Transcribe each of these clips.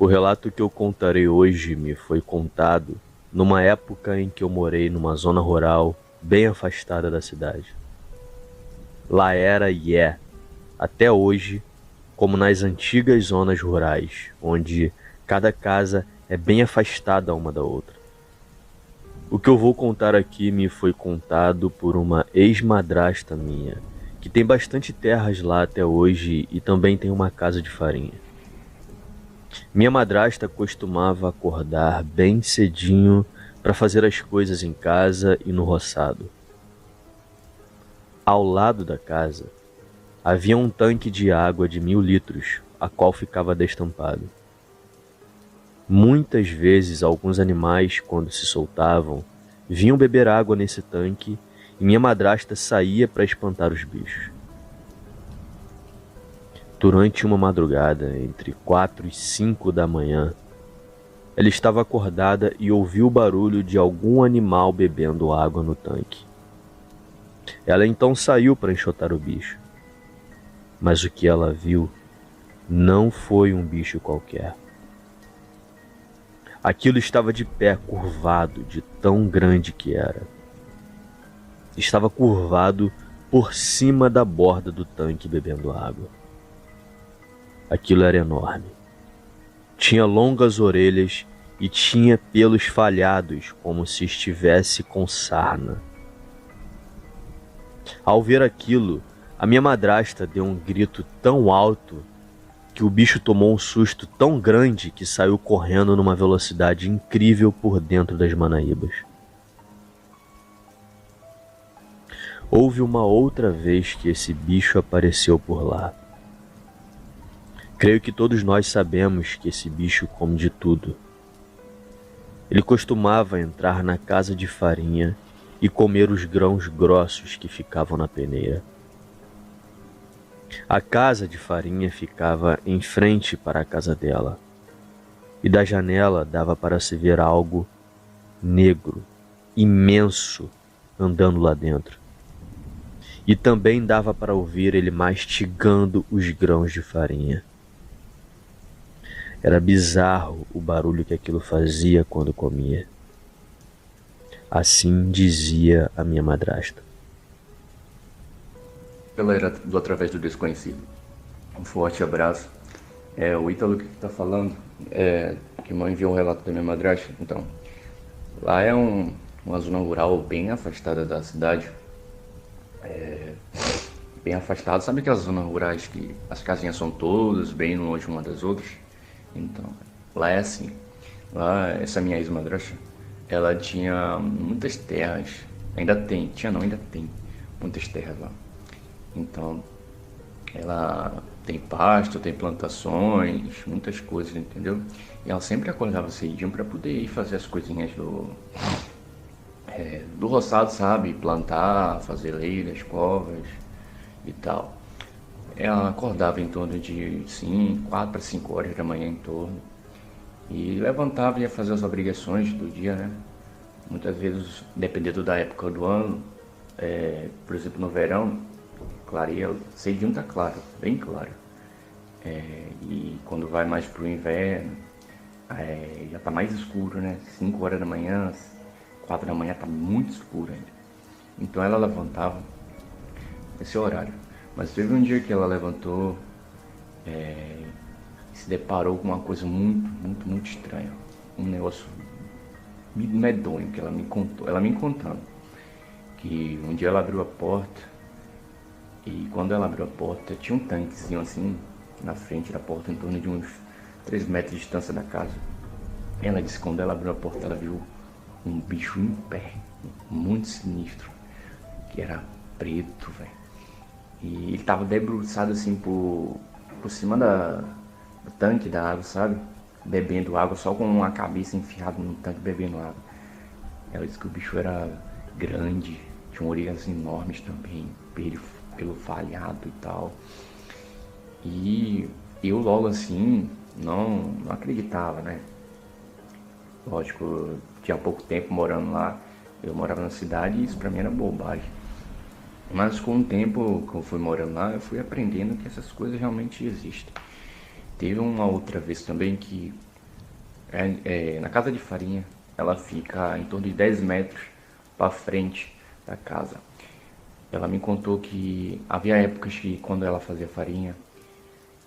O relato que eu contarei hoje me foi contado numa época em que eu morei numa zona rural bem afastada da cidade. Lá era e é, até hoje, como nas antigas zonas rurais, onde cada casa é bem afastada uma da outra. O que eu vou contar aqui me foi contado por uma ex-madrasta minha, que tem bastante terras lá até hoje e também tem uma casa de farinha. Minha madrasta costumava acordar bem cedinho para fazer as coisas em casa e no roçado. Ao lado da casa havia um tanque de água de 1.000 litros, a qual ficava destampado. Muitas vezes alguns animais, quando se soltavam, vinham beber água nesse tanque e minha madrasta saía para espantar os bichos. Durante uma madrugada, entre 4 e 5 da manhã, ela estava acordada e ouviu o barulho de algum animal bebendo água no tanque. Ela então saiu para enxotar o bicho. Mas o que ela viu não foi um bicho qualquer. Aquilo estava de pé, curvado, de tão grande que era. Estava curvado por cima da borda do tanque bebendo água. Aquilo era enorme. Tinha longas orelhas e tinha pelos falhados, como se estivesse com sarna. Ao ver aquilo, a minha madrasta deu um grito tão alto que o bicho tomou um susto tão grande que saiu correndo numa velocidade incrível por dentro das Manaíbas. Houve uma outra vez que esse bicho apareceu por lá. Creio que todos nós sabemos que esse bicho come de tudo. Ele costumava entrar na casa de farinha e comer os grãos grossos que ficavam na peneira. A casa de farinha ficava em frente para a casa dela, e da janela dava para se ver algo negro, imenso, andando lá dentro. E também dava para ouvir ele mastigando os grãos de farinha. Era bizarro o barulho que aquilo fazia quando comia. Assim dizia a minha madrasta. Galera do Através do Desconhecido, um forte abraço. O Ítalo que está falando, que me enviou um relato da minha madrasta. Então, lá é uma zona rural bem afastada da cidade. Bem afastada, sabe aquelas zonas rurais que as casinhas são todas bem longe uma das outras? Então, lá é assim. Lá, essa minha ex-madrasta, ela tinha muitas terras. Ainda tem, ainda tem muitas terras lá. Então, ela tem pasto, tem plantações, muitas coisas, entendeu? E ela sempre acordava cedinho para poder ir fazer as coisinhas do roçado, sabe? Plantar, fazer leiras, covas e tal. Ela acordava em torno de 4 para 5 horas da manhã em torno. E levantava e ia fazer as obrigações do dia, né? Muitas vezes, dependendo da época do ano, por exemplo, no verão, clareia, cedinho tá claro, bem claro. E quando vai mais pro inverno, já tá mais escuro, né? 5 horas da manhã, 4 da manhã tá muito escuro ainda. Então ela levantava esse horário. Mas teve um dia que ela levantou e se deparou com uma coisa muito, muito, muito estranha. Um negócio medonho que ela me contou. Ela me contando que um dia ela abriu a porta e quando ela abriu a porta tinha um tanquezinho assim na frente da porta, em torno de uns 3 metros de distância da casa. Ela disse que quando ela abriu a porta ela viu um bicho em pé, muito sinistro, que era preto, velho. E ele tava debruçado assim por cima do tanque da água, sabe? Bebendo água, só com a cabeça enfiada no tanque bebendo água. Ela disse que o bicho era grande, tinha orelhas enormes também, pelo falhado e tal. E eu logo assim não acreditava, né? Lógico, eu tinha pouco tempo morando lá, eu morava na cidade e isso pra mim era bobagem. Mas com o tempo que eu fui morando lá, eu fui aprendendo que essas coisas realmente existem. Teve uma outra vez também que Na casa de farinha, ela fica em torno de 10 metros para frente da casa. Ela me contou que havia épocas que quando ela fazia farinha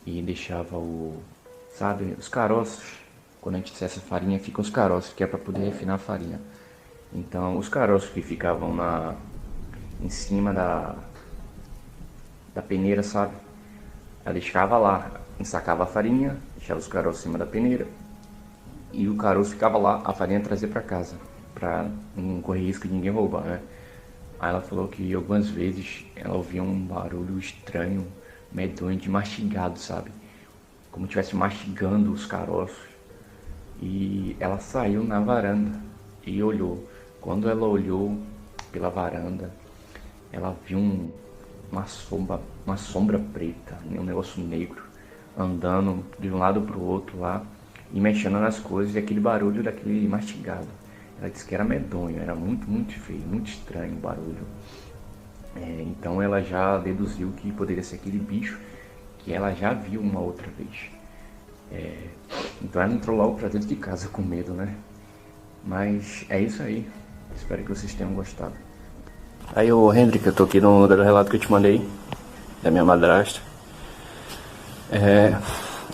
e deixava os caroços, quando a gente dissesse farinha, ficam os caroços, que é para poder refinar a farinha. Então, os caroços que ficavam em cima da peneira, sabe? Ela deixava lá, ensacava a farinha, deixava os caroços em cima da peneira e o caroço ficava lá, a farinha trazia para casa, para não correr risco de ninguém roubar, né? Aí ela falou que algumas vezes ela ouvia um barulho estranho, medonho de mastigado, sabe? Como se estivesse mastigando os caroços. E ela saiu na varanda e olhou. Quando ela olhou pela varanda, ela viu uma sombra preta, um negócio negro, andando de um lado para o outro lá e mexendo nas coisas, e aquele barulho daquele mastigado. Ela disse que era medonho, era muito, muito feio, muito estranho o barulho. Então ela já deduziu que poderia ser aquele bicho que ela já viu uma outra vez. Então ela entrou logo pra dentro de casa com medo, né? Mas é isso aí. Espero que vocês tenham gostado. Aí, ô Hendrik, eu tô aqui no lugar do relato que eu te mandei, da minha madrasta.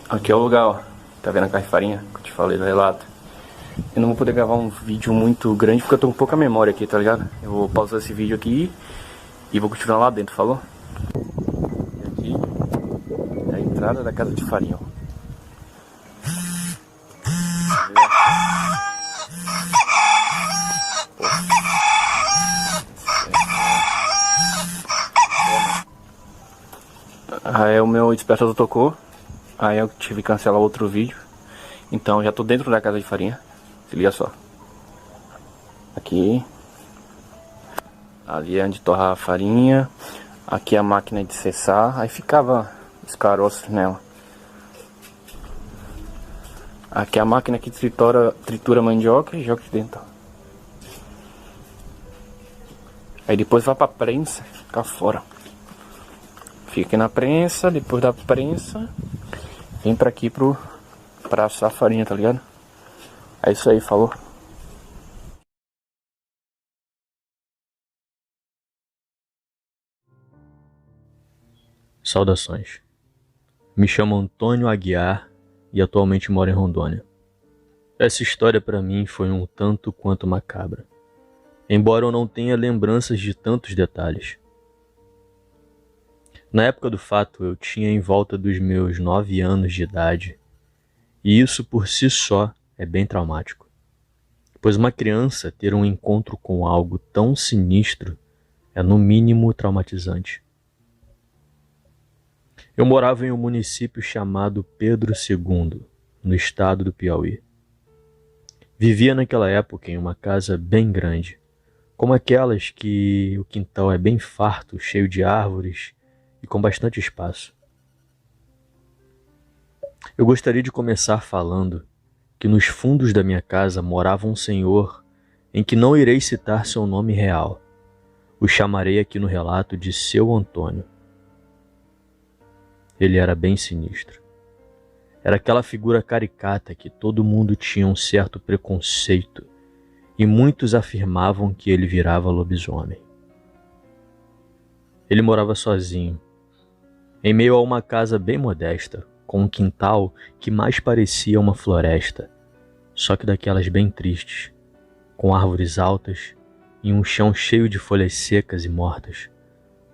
Aqui é o lugar, ó. Tá vendo a caixa de farinha que eu te falei do relato? Eu não vou poder gravar um vídeo muito grande porque eu tô com pouca memória aqui, tá ligado? Eu vou pausar esse vídeo aqui e vou continuar lá dentro, falou? E aqui é a entrada da casa de farinha, ó. Aí o meu despertador tocou. Aí eu tive que cancelar outro vídeo. Então já tô dentro da casa de farinha. Se liga só. Aqui. Ali é onde torra a farinha. Aqui é a máquina de cessar. Aí ficava os caroços nela. Aqui é a máquina que tritura mandioca e joga aqui dentro. Aí depois vai pra prensa, fica fora. Fica aqui na prensa, depois da prensa vem pra aqui pra assar a farinha, tá ligado? É isso aí, falou? Saudações. Me chamo Antônio Aguiar e atualmente moro em Rondônia. Essa história para mim foi um tanto quanto macabra, embora eu não tenha lembranças de tantos detalhes. Na época do fato, eu tinha em volta dos meus 9 anos de idade, e isso por si só é bem traumático, pois uma criança ter um encontro com algo tão sinistro é no mínimo traumatizante. Eu morava em um município chamado Pedro II, no estado do Piauí. Vivia naquela época em uma casa bem grande, como aquelas que o quintal é bem farto, cheio de árvores e com bastante espaço. Eu gostaria de começar falando que nos fundos da minha casa morava um senhor em que não irei citar seu nome real. O chamarei aqui no relato de Seu Antônio. Ele era bem sinistro. Era aquela figura caricata que todo mundo tinha um certo preconceito e muitos afirmavam que ele virava lobisomem. Ele morava sozinho, em meio a uma casa bem modesta, com um quintal que mais parecia uma floresta, só que daquelas bem tristes, com árvores altas e um chão cheio de folhas secas e mortas,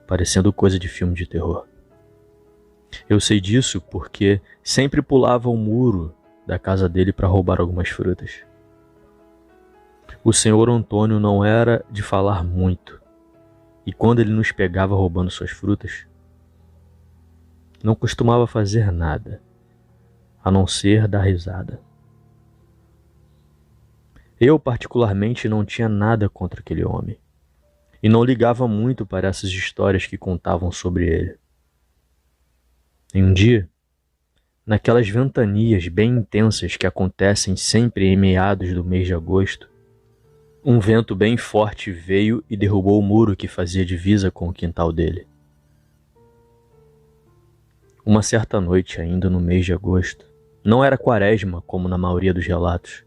parecendo coisa de filme de terror. Eu sei disso porque sempre pulava o muro da casa dele para roubar algumas frutas. O senhor Antônio não era de falar muito, e quando ele nos pegava roubando suas frutas, não costumava fazer nada, a não ser dar risada. Eu, particularmente, não tinha nada contra aquele homem, e não ligava muito para essas histórias que contavam sobre ele. Em um dia, naquelas ventanias bem intensas que acontecem sempre em meados do mês de agosto, um vento bem forte veio e derrubou o muro que fazia divisa com o quintal dele. Uma certa noite, ainda no mês de agosto, Não era quaresma, como na maioria dos relatos.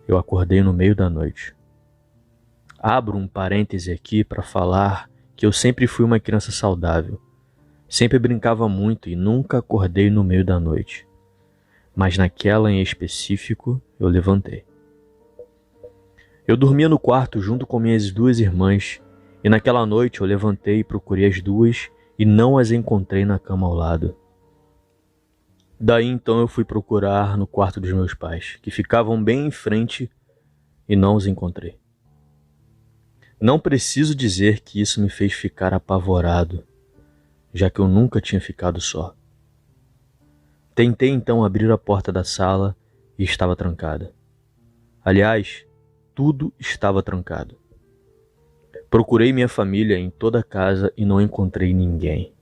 Eu acordei no meio da noite. Abro um parêntese aqui para falar que eu sempre fui uma criança saudável. Sempre brincava muito e nunca acordei no meio da noite. Mas naquela em específico, eu levantei. Eu dormia no quarto junto com minhas duas irmãs e naquela noite eu levantei e procurei as duas e não as encontrei na cama ao lado. Daí então eu fui procurar no quarto dos meus pais, que ficavam bem em frente, e não os encontrei. Não preciso dizer que isso me fez ficar apavorado, já que eu nunca tinha ficado só. Tentei então abrir a porta da sala e estava trancada. Aliás, tudo estava trancado. Procurei minha família em toda a casa e não encontrei ninguém.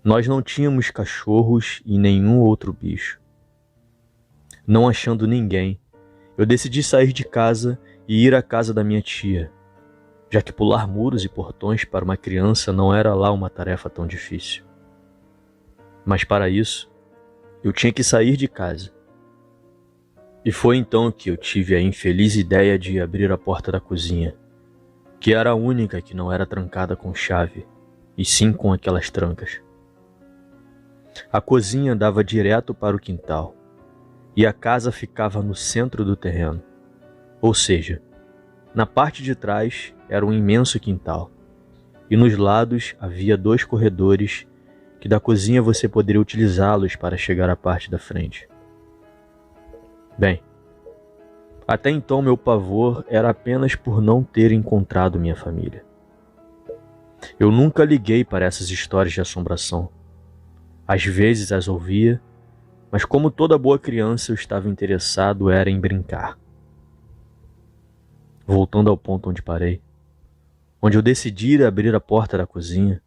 Nós não tínhamos cachorros e nenhum outro bicho. Não achando ninguém, eu decidi sair de casa e ir à casa da minha tia, já que pular muros e portões para uma criança não era lá uma tarefa tão difícil. Mas para isso, eu tinha que sair de casa. E foi então que eu tive a infeliz ideia de abrir a porta da cozinha, que era a única que não era trancada com chave, e sim com aquelas trancas. A cozinha dava direto para o quintal, e a casa ficava no centro do terreno. Ou seja, na parte de trás era um imenso quintal, e nos lados havia 2 corredores que da cozinha você poderia utilizá-los para chegar à parte da frente. Bem, até então meu pavor era apenas por não ter encontrado minha família. Eu nunca liguei para essas histórias de assombração. Às vezes as ouvia, mas como toda boa criança eu estava interessado era em brincar. Voltando ao ponto onde parei, onde eu decidi ir abrir a porta da cozinha,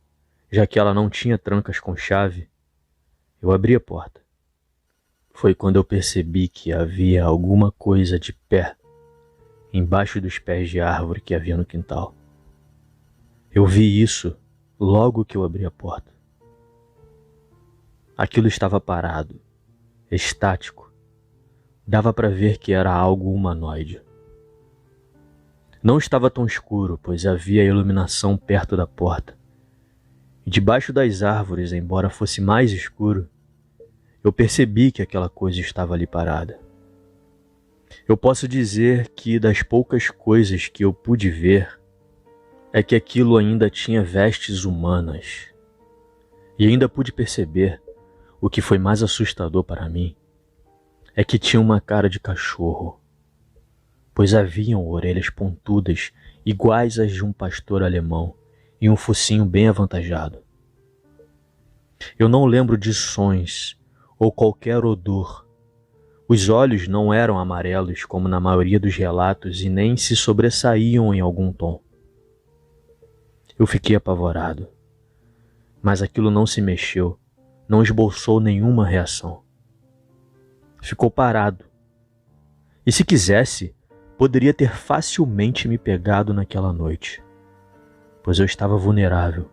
já que ela não tinha trancas com chave, eu abri a porta. Foi quando eu percebi que havia alguma coisa de pé, embaixo dos pés de árvore que havia no quintal. Eu vi isso logo que eu abri a porta. Aquilo estava parado, estático. Dava para ver que era algo humanoide. Não estava tão escuro, pois havia iluminação perto da porta. E debaixo das árvores, embora fosse mais escuro, eu percebi que aquela coisa estava ali parada. Eu posso dizer que das poucas coisas que eu pude ver, é que aquilo ainda tinha vestes humanas. E ainda pude perceber, o que foi mais assustador para mim, é que tinha uma cara de cachorro, pois haviam orelhas pontudas iguais às de um pastor alemão e um focinho bem avantajado. Eu não lembro de sons ou qualquer odor. Os olhos não eram amarelos como na maioria dos relatos e nem se sobressaíam em algum tom. Eu fiquei apavorado, mas aquilo não se mexeu, não esboçou nenhuma reação. Ficou parado. E se quisesse, poderia ter facilmente me pegado naquela noite, pois eu estava vulnerável.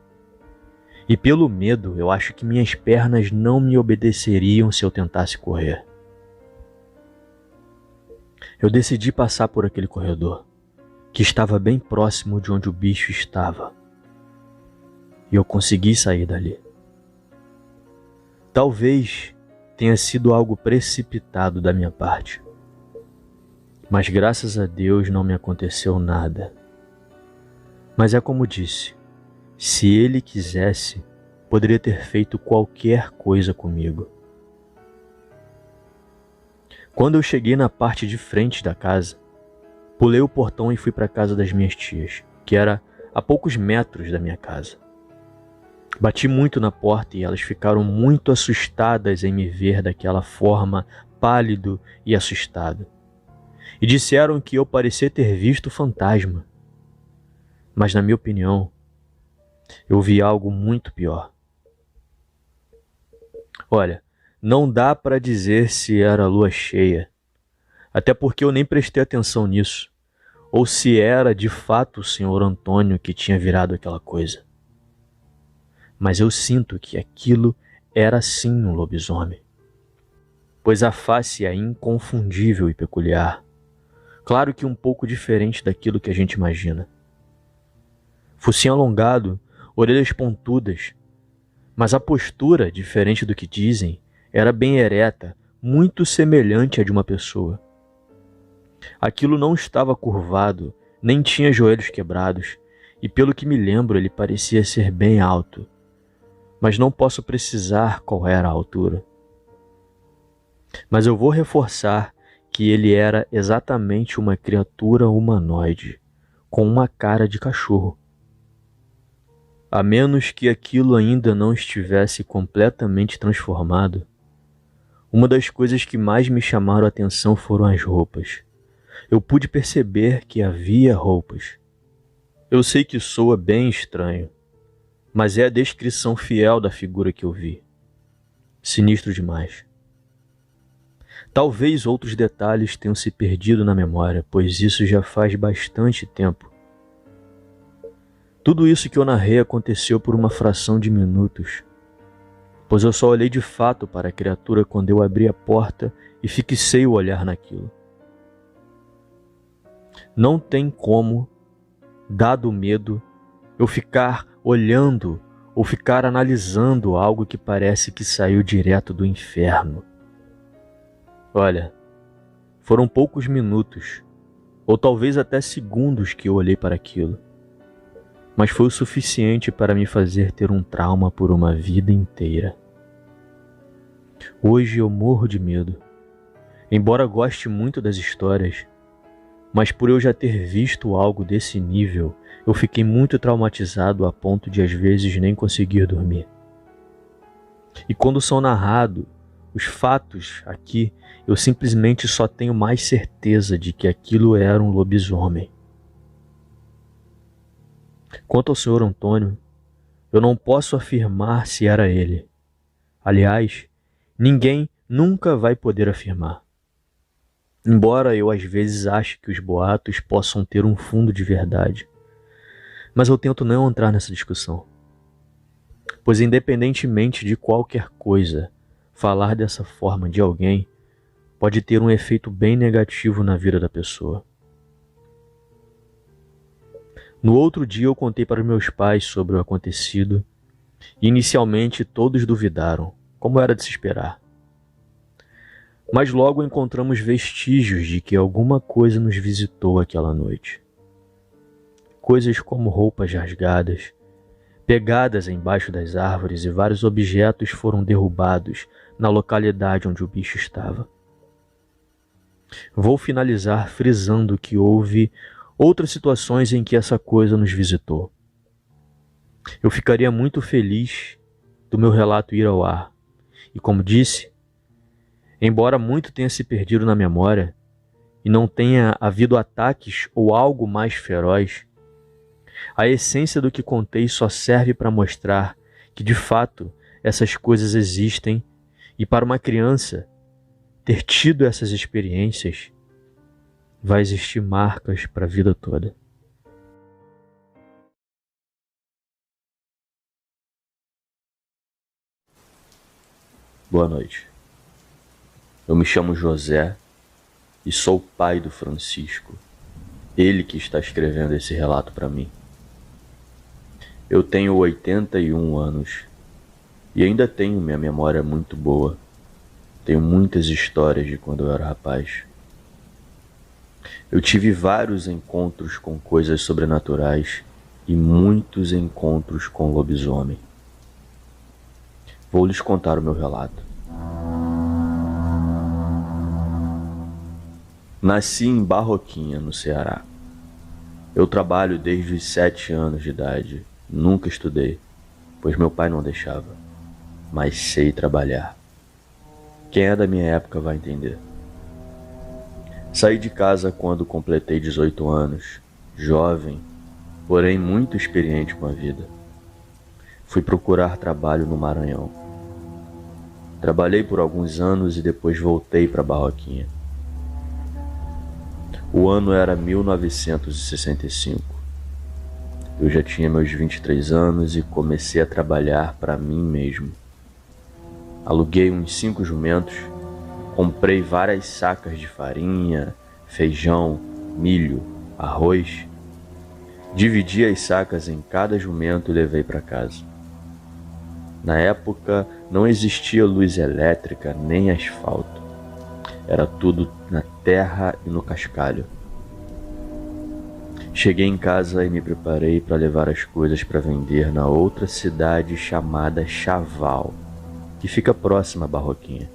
E pelo medo, eu acho que minhas pernas não me obedeceriam se eu tentasse correr. Eu decidi passar por aquele corredor, que estava bem próximo de onde o bicho estava. E eu consegui sair dali. Talvez tenha sido algo precipitado da minha parte, mas graças a Deus não me aconteceu nada. Mas é como disse, se ele quisesse, poderia ter feito qualquer coisa comigo. Quando eu cheguei na parte de frente da casa, pulei o portão e fui para a casa das minhas tias, que era a poucos metros da minha casa. Bati muito na porta e elas ficaram muito assustadas em me ver daquela forma, pálido e assustado. E disseram que eu parecia ter visto fantasma. Mas na minha opinião, eu vi algo muito pior. Olha, não dá para dizer se era lua cheia, até porque eu nem prestei atenção nisso, ou se era de fato o senhor Antônio que tinha virado aquela coisa. Mas eu sinto que aquilo era sim um lobisomem. pois a face é inconfundível e peculiar. Claro que um pouco diferente daquilo que a gente imagina. Focinho alongado, orelhas pontudas, mas a postura, diferente do que dizem, era bem ereta, muito semelhante à de uma pessoa. Aquilo não estava curvado, nem tinha joelhos quebrados, e pelo que me lembro ele parecia ser bem alto, mas não posso precisar qual era a altura. Mas eu vou reforçar que ele era exatamente uma criatura humanoide, com uma cara de cachorro. A menos que aquilo ainda não estivesse completamente transformado, uma das coisas que mais me chamaram a atenção foram as roupas. Eu pude perceber que havia roupas. Eu sei que soa bem estranho, mas é a descrição fiel da figura que eu vi. Sinistro demais. Talvez outros detalhes tenham se perdido na memória, pois isso já faz bastante tempo. Tudo isso que eu narrei aconteceu por uma fração de minutos, pois eu só olhei de fato para a criatura quando eu abri a porta e fixei o olhar naquilo. Não tem como, dado o medo, eu ficar olhando ou ficar analisando algo que parece que saiu direto do inferno. Olha, foram poucos minutos, ou talvez até segundos que eu olhei para aquilo, mas foi o suficiente para me fazer ter um trauma por uma vida inteira. Hoje eu morro de medo, embora goste muito das histórias, mas por eu já ter visto algo desse nível, eu fiquei muito traumatizado a ponto de às vezes nem conseguir dormir. E quando são narrados os fatos aqui, eu simplesmente só tenho mais certeza de que aquilo era um lobisomem. Quanto ao Sr. Antônio, eu não posso afirmar se era ele. Aliás, ninguém nunca vai poder afirmar. Embora eu às vezes ache que os boatos possam ter um fundo de verdade. Mas eu tento não entrar nessa discussão. Pois independentemente de qualquer coisa, falar dessa forma de alguém pode ter um efeito bem negativo na vida da pessoa. No outro dia eu contei para meus pais sobre o acontecido e inicialmente todos duvidaram, como era de se esperar. Mas logo encontramos vestígios de que alguma coisa nos visitou aquela noite. Coisas como roupas rasgadas, pegadas embaixo das árvores, e vários objetos foram derrubados na localidade onde o bicho estava. Vou finalizar frisando que houve outras situações em que essa coisa nos visitou. Eu ficaria muito feliz do meu relato ir ao ar. E como disse, embora muito tenha se perdido na memória e não tenha havido ataques ou algo mais feroz, a essência do que contei só serve para mostrar que, de fato, essas coisas existem e para uma criança ter tido essas experiências vai existir marcas para a vida toda. Boa noite. Eu me chamo José e sou o pai do Francisco, ele que está escrevendo esse relato para mim. Eu tenho 81 anos e ainda tenho minha memória muito boa. Tenho muitas histórias de quando eu era rapaz. Eu tive vários encontros com coisas sobrenaturais e muitos encontros com lobisomem. Vou lhes contar o meu relato. Nasci em Barroquinha, no Ceará. Eu trabalho desde os 7 anos de idade. Nunca estudei, pois meu pai não deixava, mas sei trabalhar. Quem é da minha época vai entender. Saí de casa quando completei 18 anos, jovem, porém muito experiente com a vida. Fui procurar trabalho no Maranhão. Trabalhei por alguns anos e depois voltei para Barroquinha. O ano era 1965. Eu já tinha meus 23 anos e comecei a trabalhar para mim mesmo. Aluguei uns 5 jumentos Comprei várias sacas de farinha, feijão, milho, arroz. Dividi as sacas em cada jumento e levei para casa. Na época não existia luz elétrica nem asfalto. Era tudo na terra e no cascalho. Cheguei em casa e me preparei para levar as coisas para vender na outra cidade chamada Chaval, que fica próxima a Barroquinha.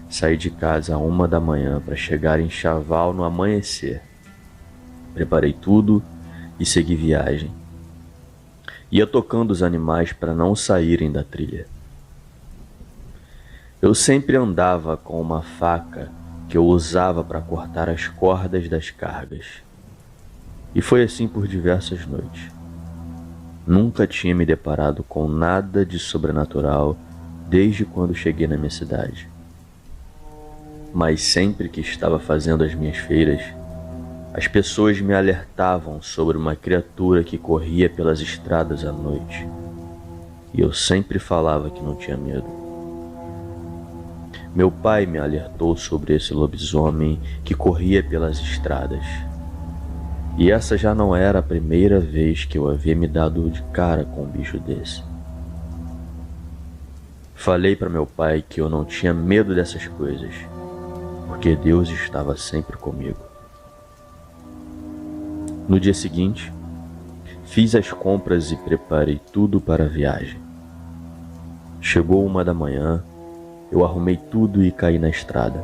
Saí de casa às 1 da manhã para chegar em Chaval no amanhecer. Preparei tudo e segui viagem. Ia tocando os animais para não saírem da trilha. Eu sempre andava com uma faca que eu usava para cortar as cordas das cargas. E foi assim por diversas noites. Nunca tinha me deparado com nada de sobrenatural desde quando cheguei na minha cidade. Mas sempre que estava fazendo as minhas feiras, as pessoas me alertavam sobre uma criatura que corria pelas estradas à noite. E eu sempre falava que não tinha medo. Meu pai me alertou sobre esse lobisomem que corria pelas estradas. E essa já não era a primeira vez que eu havia me dado de cara com um bicho desse. Falei para meu pai que eu não tinha medo dessas coisas, porque Deus estava sempre comigo. No dia seguinte, fiz as compras e preparei tudo para a viagem. Chegou 1 da manhã, eu arrumei tudo e caí na estrada.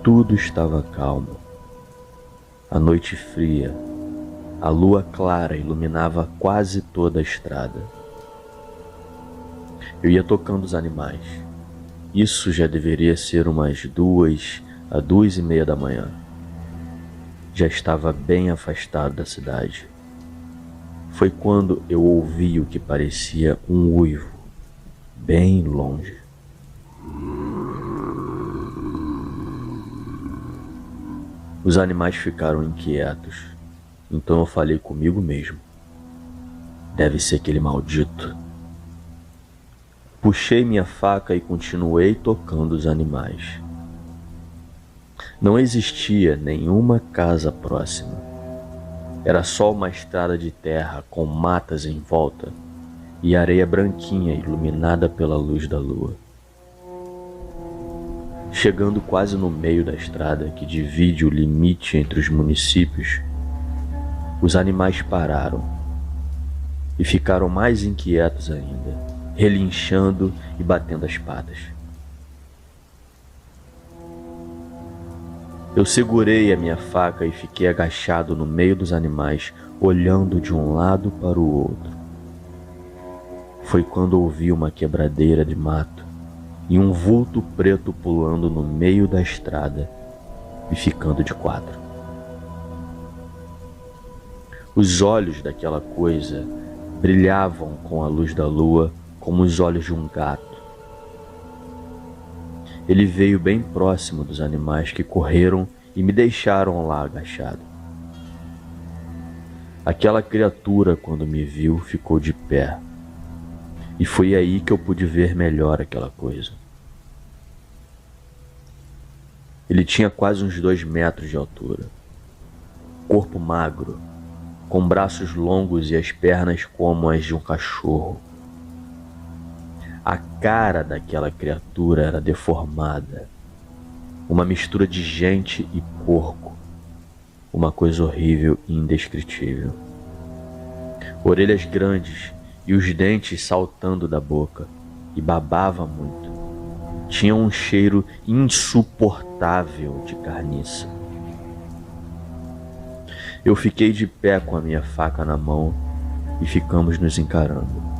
Tudo estava calmo. A noite fria, a lua clara iluminava quase toda a estrada. Eu ia tocando os animais. Isso já deveria ser umas 2 a 2:30 da manhã. Já estava bem afastado da cidade. Foi quando eu ouvi o que parecia um uivo, bem longe. Os animais ficaram inquietos, então eu falei comigo mesmo. Deve ser aquele maldito. Puxei minha faca e continuei tocando os animais. Não existia nenhuma casa próxima. Era só uma estrada de terra com matas em volta e areia branquinha iluminada pela luz da lua. Chegando quase no meio da estrada que divide o limite entre os municípios, os animais pararam e ficaram mais inquietos ainda, relinchando e batendo as patas. Eu segurei a minha faca e fiquei agachado no meio dos animais, olhando de um lado para o outro. Foi quando ouvi uma quebradeira de mato e um vulto preto pulando no meio da estrada e ficando de quatro. Os olhos daquela coisa brilhavam com a luz da lua como os olhos de um gato. Ele veio bem próximo dos animais que correram e me deixaram lá agachado. Aquela criatura, quando me viu, ficou de pé. E foi aí que eu pude ver melhor aquela coisa. Ele tinha quase uns 2 metros de altura. Corpo magro, com braços longos e as pernas como as de um cachorro. A cara daquela criatura era deformada, uma mistura de gente e porco, uma coisa horrível e indescritível. Orelhas grandes e os dentes saltando da boca, e babava muito. Tinha um cheiro insuportável de carniça. Eu fiquei de pé com a minha faca na mão e ficamos nos encarando.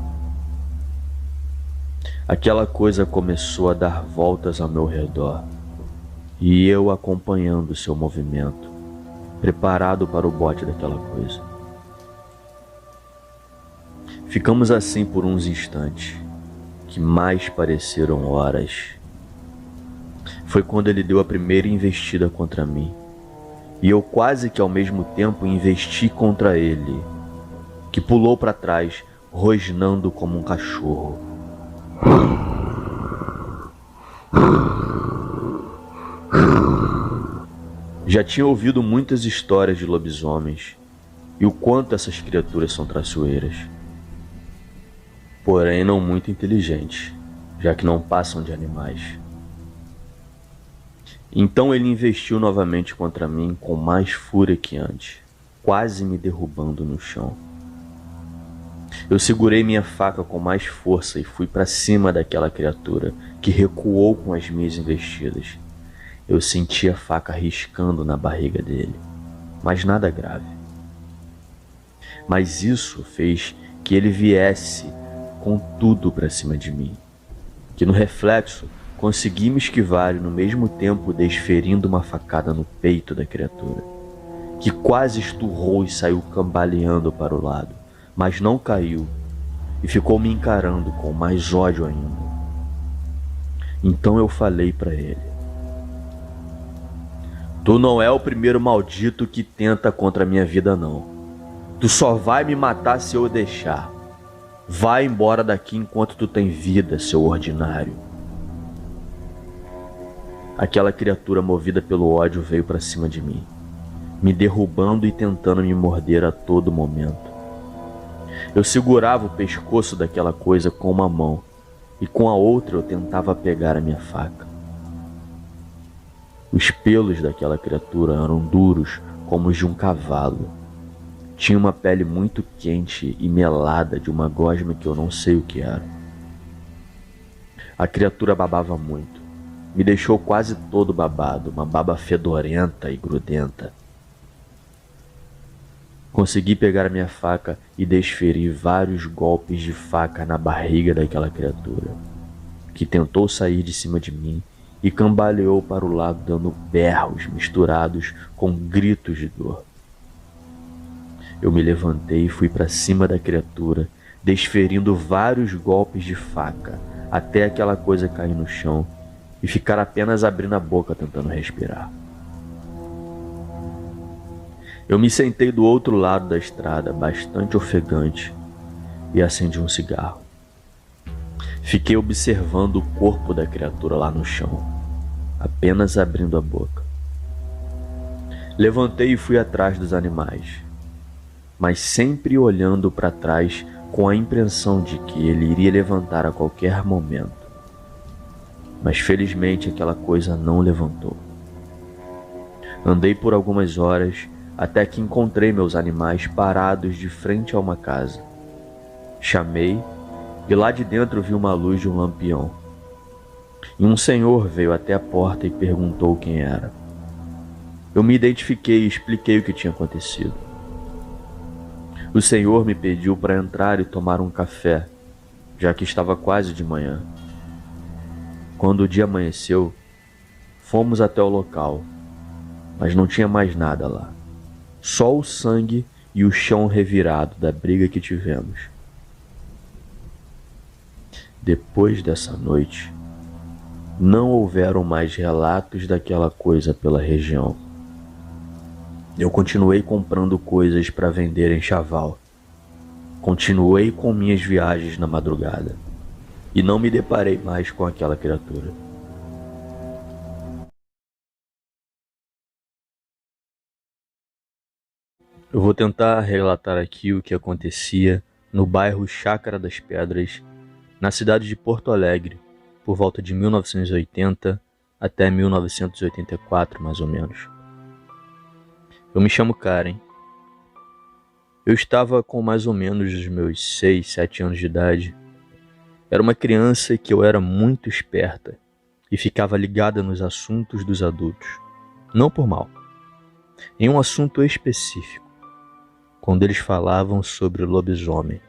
Aquela coisa começou a dar voltas ao meu redor, e eu acompanhando seu movimento, preparado para o bote daquela coisa. Ficamos assim por uns instantes, que mais pareceram horas. Foi quando ele deu a primeira investida contra mim, e eu quase que ao mesmo tempo investi contra ele, que pulou para trás, rosnando como um cachorro. Já tinha ouvido muitas histórias de lobisomens e o quanto essas criaturas são traiçoeiras, porém não muito inteligentes, já que não passam de animais. Então ele investiu novamente contra mim com mais fúria que antes, quase me derrubando no chão. Eu segurei minha faca com mais força e fui para cima daquela criatura, que recuou com as minhas investidas. Eu senti a faca riscando na barriga dele, mas nada grave. Mas isso fez que ele viesse com tudo para cima de mim, que no reflexo consegui me esquivar e no mesmo tempo desferindo uma facada no peito da criatura, que quase esturrou e saiu cambaleando para o lado, mas não caiu e ficou me encarando com mais ódio ainda. Então eu falei para ele: tu não é o primeiro maldito que tenta contra a minha vida não. Tu só vai me matar se eu deixar. Vai embora daqui enquanto tu tem vida, seu ordinário. Aquela criatura movida pelo ódio veio para cima de mim, me derrubando e tentando me morder a todo momento. Eu segurava o pescoço daquela coisa com uma mão e com a outra eu tentava pegar a minha faca. Os pelos daquela criatura eram duros como os de um cavalo. Tinha uma pele muito quente e melada de uma gosma que eu não sei o que era. A criatura babava muito. Me deixou quase todo babado, uma baba fedorenta e grudenta. Consegui pegar a minha faca e desferir vários golpes de faca na barriga daquela criatura, que tentou sair de cima de mim e cambaleou para o lado dando berros misturados com gritos de dor. Eu me levantei e fui para cima da criatura, desferindo vários golpes de faca, até aquela coisa cair no chão e ficar apenas abrindo a boca tentando respirar. Eu me sentei do outro lado da estrada, bastante ofegante, e acendi um cigarro. Fiquei observando o corpo da criatura lá no chão, apenas abrindo a boca. Levantei e fui atrás dos animais, mas sempre olhando para trás com a impressão de que ele iria levantar a qualquer momento. Mas felizmente aquela coisa não levantou. Andei por algumas horas até que encontrei meus animais parados de frente a uma casa. Chamei e lá de dentro vi uma luz de um lampião. E um senhor veio até a porta e perguntou quem era. Eu me identifiquei e expliquei o que tinha acontecido. O senhor me pediu para entrar e tomar um café, já que estava quase de manhã. Quando o dia amanheceu, fomos até o local, mas não tinha mais nada lá. Só o sangue e o chão revirado da briga que tivemos. Depois dessa noite, não houveram mais relatos daquela coisa pela região. Eu continuei comprando coisas para vender em Chaval. Continuei com minhas viagens na madrugada. E não me deparei mais com aquela criatura. Eu vou tentar relatar aqui o que acontecia no bairro Chácara das Pedras, na cidade de Porto Alegre, por volta de 1980 até 1984, mais ou menos. Eu me chamo Karen. Eu estava com mais ou menos os meus 6, 7 anos de idade. Era uma criança que eu era muito esperta e ficava ligada nos assuntos dos adultos, não por mal, em um assunto específico, quando eles falavam sobre o lobisomem.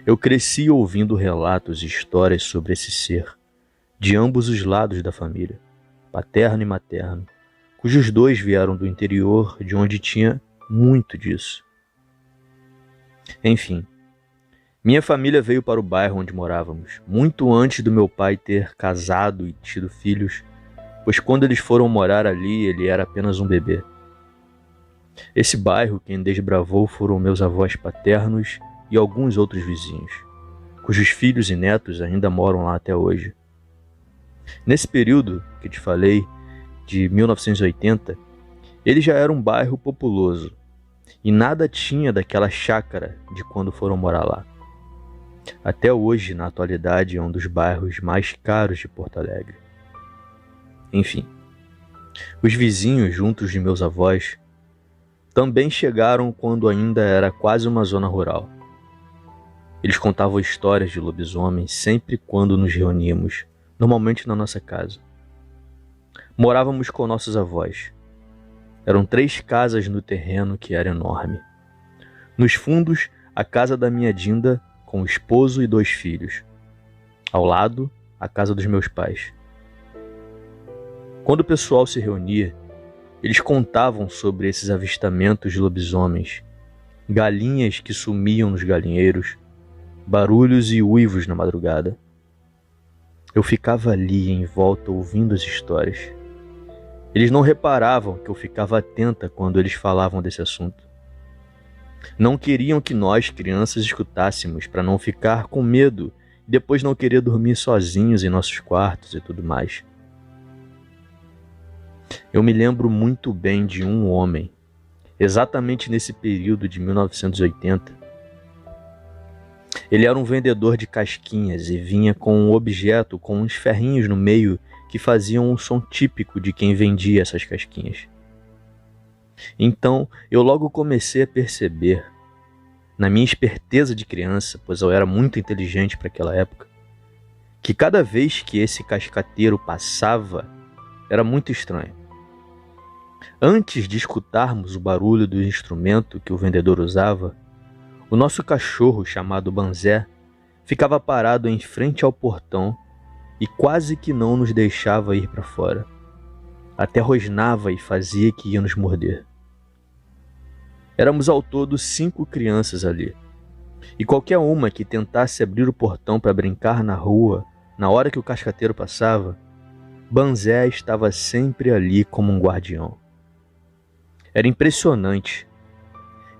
Eu cresci ouvindo relatos e histórias sobre esse ser, de ambos os lados da família, paterno e materno, cujos dois vieram do interior, de onde tinha muito disso. Enfim, minha família veio para o bairro onde morávamos, muito antes do meu pai ter casado e tido filhos, pois quando eles foram morar ali, ele era apenas um bebê. Esse bairro quem desbravou foram meus avós paternos e alguns outros vizinhos, cujos filhos e netos ainda moram lá até hoje. Nesse período que te falei, de 1980, ele já era um bairro populoso e nada tinha daquela chácara de quando foram morar lá. Até hoje, na atualidade, é um dos bairros mais caros de Porto Alegre. Enfim, os vizinhos juntos de meus avós também chegaram quando ainda era quase uma zona rural. Eles contavam histórias de lobisomens sempre quando nos reuníamos, normalmente na nossa casa. Morávamos com nossos avós. Eram 3 casas no terreno que era enorme. Nos fundos, a casa da minha Dinda com o esposo e 2 filhos. Ao lado, a casa dos meus pais. Quando o pessoal se reunia, eles contavam sobre esses avistamentos de lobisomens, galinhas que sumiam nos galinheiros, barulhos e uivos na madrugada. Eu ficava ali em volta ouvindo as histórias. Eles não reparavam que eu ficava atenta quando eles falavam desse assunto. Não queriam que nós, crianças, escutássemos para não ficar com medo e depois não querer dormir sozinhos em nossos quartos e tudo mais. Eu me lembro muito bem de um homem, exatamente nesse período de 1980. Ele era um vendedor de casquinhas e vinha com um objeto com uns ferrinhos no meio que faziam um som típico de quem vendia essas casquinhas. Então, eu logo comecei a perceber, na minha esperteza de criança, pois eu era muito inteligente para aquela época, que cada vez que esse cascateiro passava, era muito estranho. Antes de escutarmos o barulho do instrumento que o vendedor usava, o nosso cachorro, chamado Banzé, ficava parado em frente ao portão e quase que não nos deixava ir para fora. Até rosnava e fazia que ia nos morder. Éramos ao todo 5 crianças ali, e qualquer uma que tentasse abrir o portão para brincar na rua, na hora que o cascateiro passava, Banzé estava sempre ali como um guardião. Era impressionante.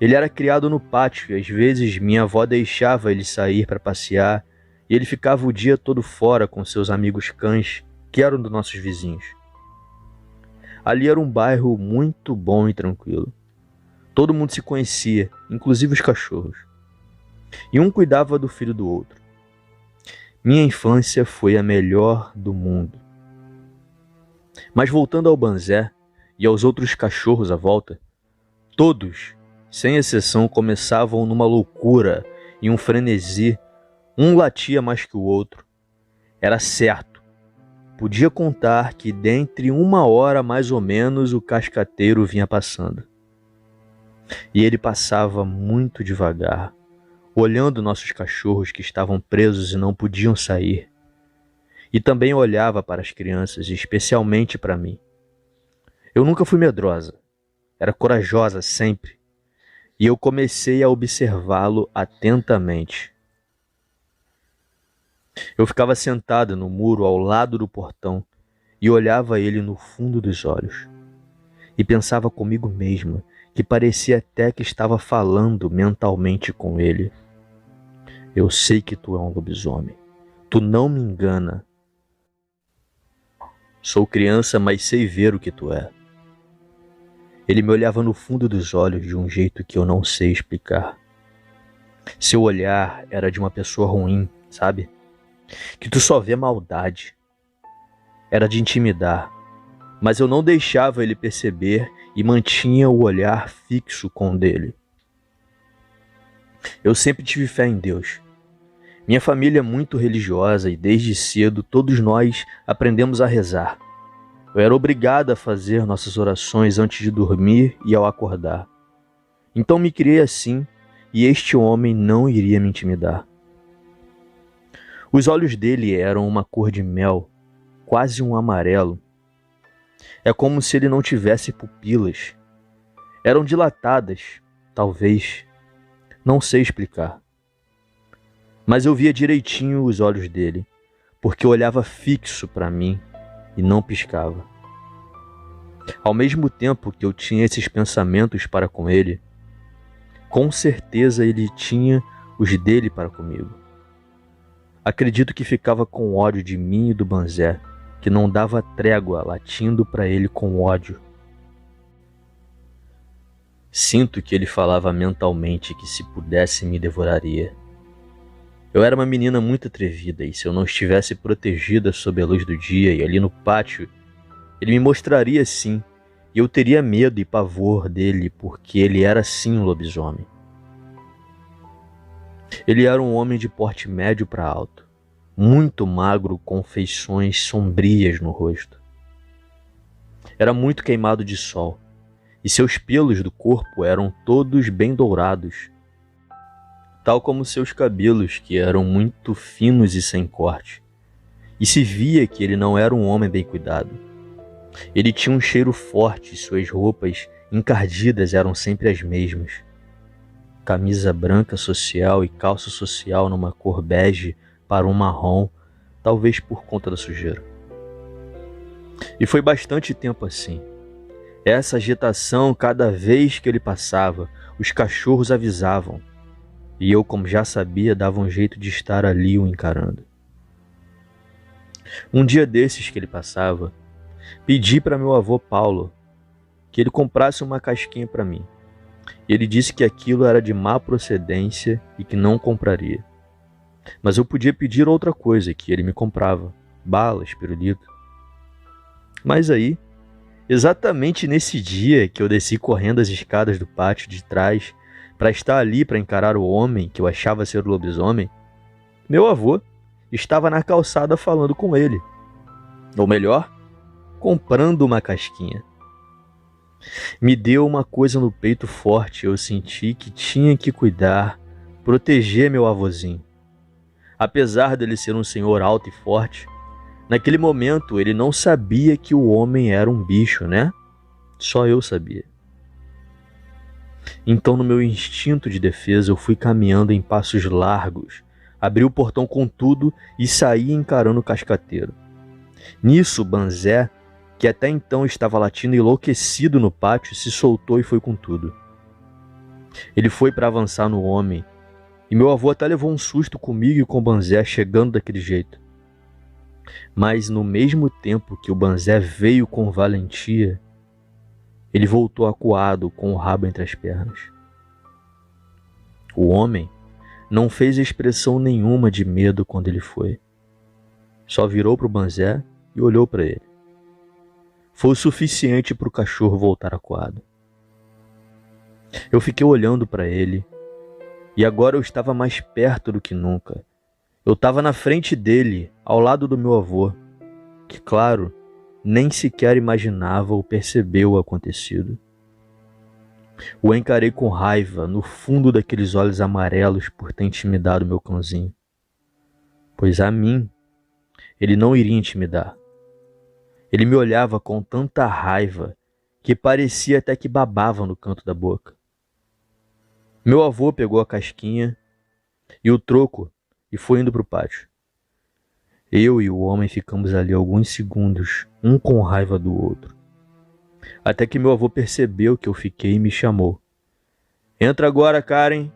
Ele era criado no pátio e às vezes minha avó deixava ele sair para passear e ele ficava o dia todo fora com seus amigos cães, que eram dos nossos vizinhos. Ali era um bairro muito bom e tranquilo. Todo mundo se conhecia, inclusive os cachorros. E um cuidava do filho do outro. Minha infância foi a melhor do mundo. Mas voltando ao Banzé e aos outros cachorros à volta, todos, sem exceção, começavam numa loucura e um frenesi. Um latia mais que o outro. Era certo. Podia contar que dentre 1 hora mais ou menos o cascateiro vinha passando. E ele passava muito devagar, olhando nossos cachorros que estavam presos e não podiam sair. E também olhava para as crianças, especialmente para mim. Eu nunca fui medrosa. Era corajosa sempre. E eu comecei a observá-lo atentamente. Eu ficava sentada no muro ao lado do portão e olhava ele no fundo dos olhos. E pensava comigo mesma que parecia até que estava falando mentalmente com ele. Eu sei que tu é um lobisomem. Tu não me engana. Sou criança, mas sei ver o que tu é. Ele me olhava no fundo dos olhos de um jeito que eu não sei explicar. Seu olhar era de uma pessoa ruim, sabe? Que tu só vê maldade. Era de intimidar, mas eu não deixava ele perceber e mantinha o olhar fixo com o dele. Eu sempre tive fé em Deus. Minha família é muito religiosa e desde cedo todos nós aprendemos a rezar. Eu era obrigada a fazer nossas orações antes de dormir e ao acordar. Então me criei assim e este homem não iria me intimidar. Os olhos dele eram uma cor de mel, quase um amarelo. É como se ele não tivesse pupilas. Eram dilatadas, talvez. Não sei explicar. Mas eu via direitinho os olhos dele, porque olhava fixo para mim e não piscava. Ao mesmo tempo que eu tinha esses pensamentos para com ele, com certeza ele tinha os dele para comigo. Acredito que ficava com ódio de mim e do Banzé, que não dava trégua, latindo para ele com ódio. Sinto que ele falava mentalmente que se pudesse me devoraria. Eu era uma menina muito atrevida e se eu não estivesse protegida sob a luz do dia e ali no pátio, ele me mostraria sim, e eu teria medo e pavor dele porque ele era sim um lobisomem. Ele era um homem de porte médio para alto, muito magro com feições sombrias no rosto. Era muito queimado de sol, e seus pelos do corpo eram todos bem dourados, tal como seus cabelos, que eram muito finos e sem corte, e se via que ele não era um homem bem cuidado. Ele tinha um cheiro forte e suas roupas encardidas eram sempre as mesmas. Camisa branca social e calça social numa cor bege para um marrom, talvez por conta da sujeira. E foi bastante tempo assim. Essa agitação, cada vez que ele passava, os cachorros avisavam. E eu, como já sabia, dava um jeito de estar ali o encarando. Um dia desses que ele passava, pedi para meu avô Paulo que ele comprasse uma casquinha para mim. Ele disse que aquilo era de má procedência e que não compraria. Mas eu podia pedir outra coisa que ele me comprava, balas, pirulito. Mas aí, exatamente nesse dia que eu desci correndo as escadas do pátio de trás para estar ali para encarar o homem que eu achava ser o lobisomem, meu avô estava na calçada falando com ele. Ou melhor, comprando uma casquinha. Me deu uma coisa no peito forte, eu senti que tinha que cuidar, proteger meu avôzinho. Apesar dele ser um senhor alto e forte, naquele momento ele não sabia que o homem era um bicho, né? Só eu sabia. Então, no meu instinto de defesa, eu fui caminhando em passos largos, abri o portão com tudo e saí encarando o cascateiro. Nisso, Banzé, que até então estava latindo enlouquecido no pátio, se soltou e foi com tudo. Ele foi para avançar no homem, e meu avô até levou um susto comigo e com o Banzé chegando daquele jeito. Mas no mesmo tempo que o Banzé veio com valentia, ele voltou acuado com o rabo entre as pernas. O homem não fez expressão nenhuma de medo quando ele foi. Só virou para o Banzé e olhou para ele. Foi o suficiente para o cachorro voltar acuado. Eu fiquei olhando para ele e agora eu estava mais perto do que nunca. Eu estava na frente dele, ao lado do meu avô, que, claro, nem sequer imaginava ou percebeu o acontecido. O encarei com raiva no fundo daqueles olhos amarelos por ter intimidado meu cãozinho. Pois a mim, ele não iria intimidar. Ele me olhava com tanta raiva que parecia até que babava no canto da boca. Meu avô pegou a casquinha e o troco e foi indo para o pátio. Eu e o homem ficamos ali alguns segundos, um com raiva do outro. Até que meu avô percebeu que eu fiquei e me chamou. Entra agora, Karen.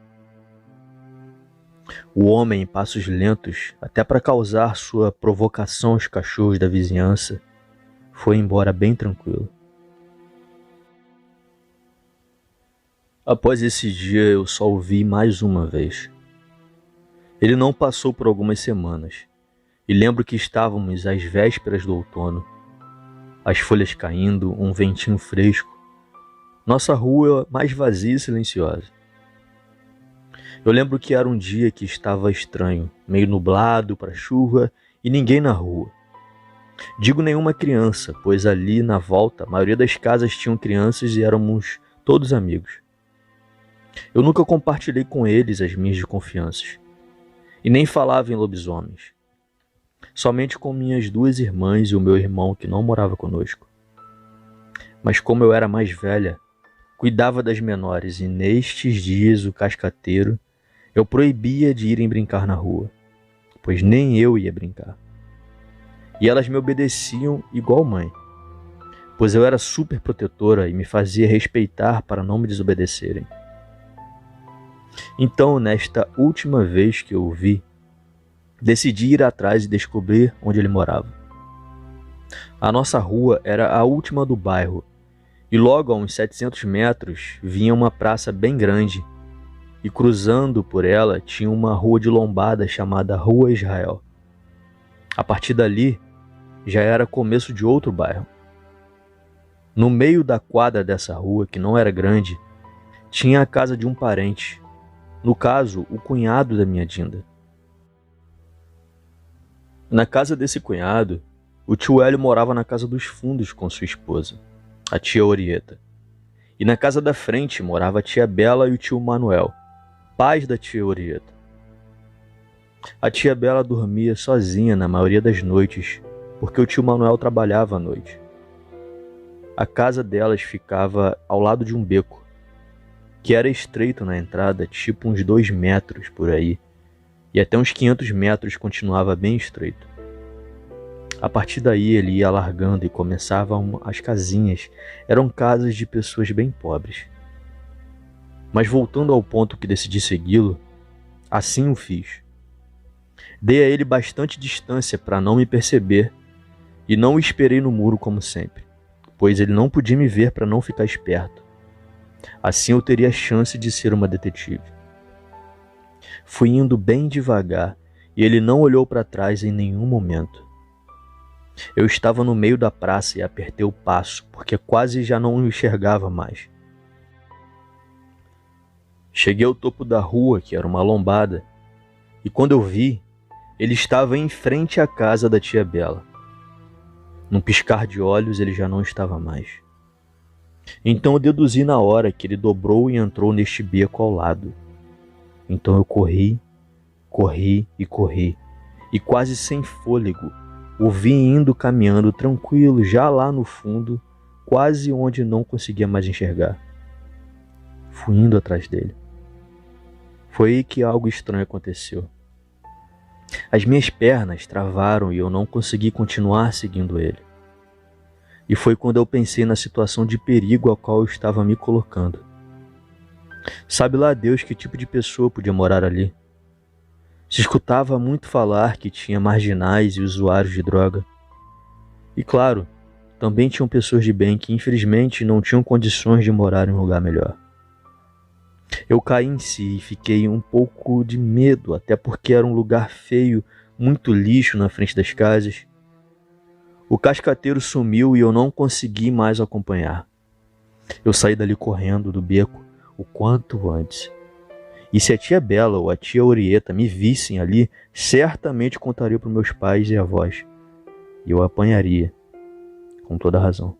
O homem, em passos lentos, até para causar sua provocação aos cachorros da vizinhança, foi embora bem tranquilo. Após esse dia, eu só o vi mais uma vez. Ele não passou por algumas semanas, e lembro que estávamos às vésperas do outono, as folhas caindo, um ventinho fresco, nossa rua mais vazia e silenciosa. Eu lembro que era um dia que estava estranho, meio nublado para chuva e ninguém na rua. Digo nenhuma criança, pois ali na volta a maioria das casas tinham crianças e éramos todos amigos. Eu nunca compartilhei com eles as minhas desconfianças, e nem falava em lobisomens. Somente com minhas duas irmãs e o meu irmão que não morava conosco. Mas como eu era mais velha, cuidava das menores e nestes dias o cascateiro eu proibia de irem brincar na rua, pois nem eu ia brincar. E elas me obedeciam igual mãe, pois eu era super protetora e me fazia respeitar para não me desobedecerem. Então, nesta última vez que eu o vi, decidi ir atrás e descobrir onde ele morava. A nossa rua era a última do bairro, e logo a uns 700 metros vinha uma praça bem grande, e cruzando por ela tinha uma rua de lombada chamada Rua Israel. A partir dali, já era começo de outro bairro. No meio da quadra dessa rua, que não era grande, tinha a casa de um parente, no caso, o cunhado da minha Dinda. Na casa desse cunhado, o tio Hélio morava na casa dos fundos com sua esposa, a tia Orieta. E na casa da frente morava a tia Bela e o tio Manuel, pais da tia Orieta. A tia Bela dormia sozinha na maioria das noites, porque o tio Manuel trabalhava à noite. A casa delas ficava ao lado de um beco, que era estreito na entrada, tipo uns 2 metros por aí, e até uns 500 metros continuava bem estreito. A partir daí ele ia alargando e começavam as casinhas. Eram casas de pessoas bem pobres. Mas voltando ao ponto que decidi segui-lo, assim o fiz. Dei a ele bastante distância para não me perceber e não o esperei no muro como sempre, pois ele não podia me ver para não ficar esperto. Assim eu teria a chance de ser uma detetive. Fui indo bem devagar e ele não olhou para trás em nenhum momento. Eu estava no meio da praça e apertei o passo, porque quase já não o enxergava mais. Cheguei ao topo da rua, que era uma lombada, e quando eu vi, ele estava em frente à casa da tia Bela. Num piscar de olhos, ele já não estava mais. Então eu deduzi na hora que ele dobrou e entrou neste beco ao lado. Então eu corri, e quase sem fôlego, o vi indo caminhando tranquilo, já lá no fundo, quase onde não conseguia mais enxergar. Fui indo atrás dele. Foi aí que algo estranho aconteceu. As minhas pernas travaram e eu não consegui continuar seguindo ele. E foi quando eu pensei na situação de perigo a qual eu estava me colocando. Sabe lá Deus que tipo de pessoa podia morar ali? Se escutava muito falar que tinha marginais e usuários de droga. E claro, também tinham pessoas de bem que infelizmente não tinham condições de morar em um lugar melhor. Eu caí em si e fiquei um pouco de medo, até porque era um lugar feio, muito lixo na frente das casas. O cascateiro sumiu e eu não consegui mais acompanhar. Eu saí dali correndo do beco o quanto antes. E se a tia Bela ou a tia Orieta me vissem ali, certamente contariam para meus pais e avós. E eu apanharia, com toda razão.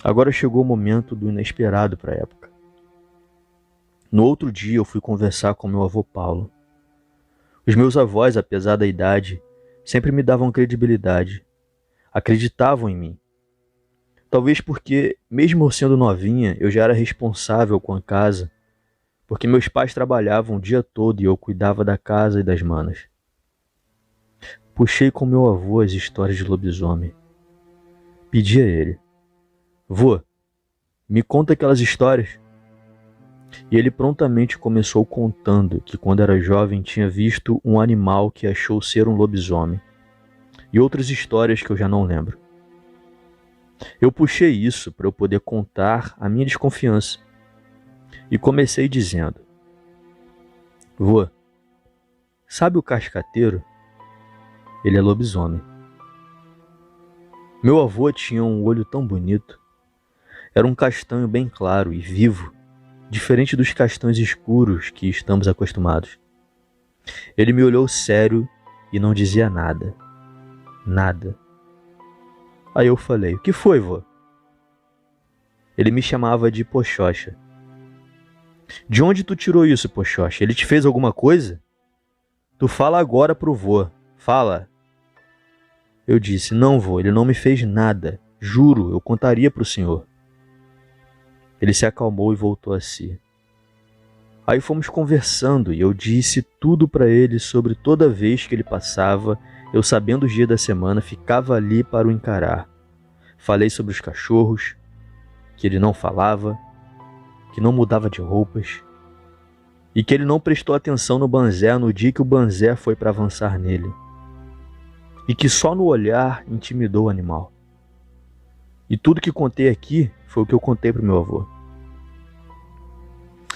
Agora chegou o momento do inesperado para a época. No outro dia eu fui conversar com meu avô Paulo. Os meus avós, apesar da idade, sempre me davam credibilidade. Acreditavam em mim. Talvez porque, mesmo eu sendo novinha, eu já era responsável com a casa, porque meus pais trabalhavam o dia todo e eu cuidava da casa e das manas. Puxei com meu avô as histórias de lobisomem. Pedi a ele: vô, me conta aquelas histórias. E ele prontamente começou contando que quando era jovem tinha visto um animal que achou ser um lobisomem, e outras histórias que eu já não lembro. Eu puxei isso para eu poder contar a minha desconfiança. E comecei dizendo: vô, sabe o cascateiro? Ele é lobisomem. Meu avô tinha um olho tão bonito. Era um castanho bem claro e vivo, diferente dos castanhos escuros que estamos acostumados. Ele me olhou sério e não dizia nada. Nada. Aí eu falei: o que foi, vô? Ele me chamava de Pochocha. De onde tu tirou isso, Pochocha? Ele te fez alguma coisa? Tu fala agora pro vô. Fala. Eu disse: não, vô, ele não me fez nada. Juro, eu contaria pro senhor. Ele se acalmou e voltou a si. Aí fomos conversando e eu disse tudo para ele sobre toda vez que ele passava. Eu, sabendo os dias da semana, ficava ali para o encarar. Falei sobre os cachorros, que ele não falava, que não mudava de roupas, e que ele não prestou atenção no Banzé no dia que o Banzé foi para avançar nele. e que só no olhar intimidou o animal. E tudo que contei aqui foi o que eu contei para o meu avô.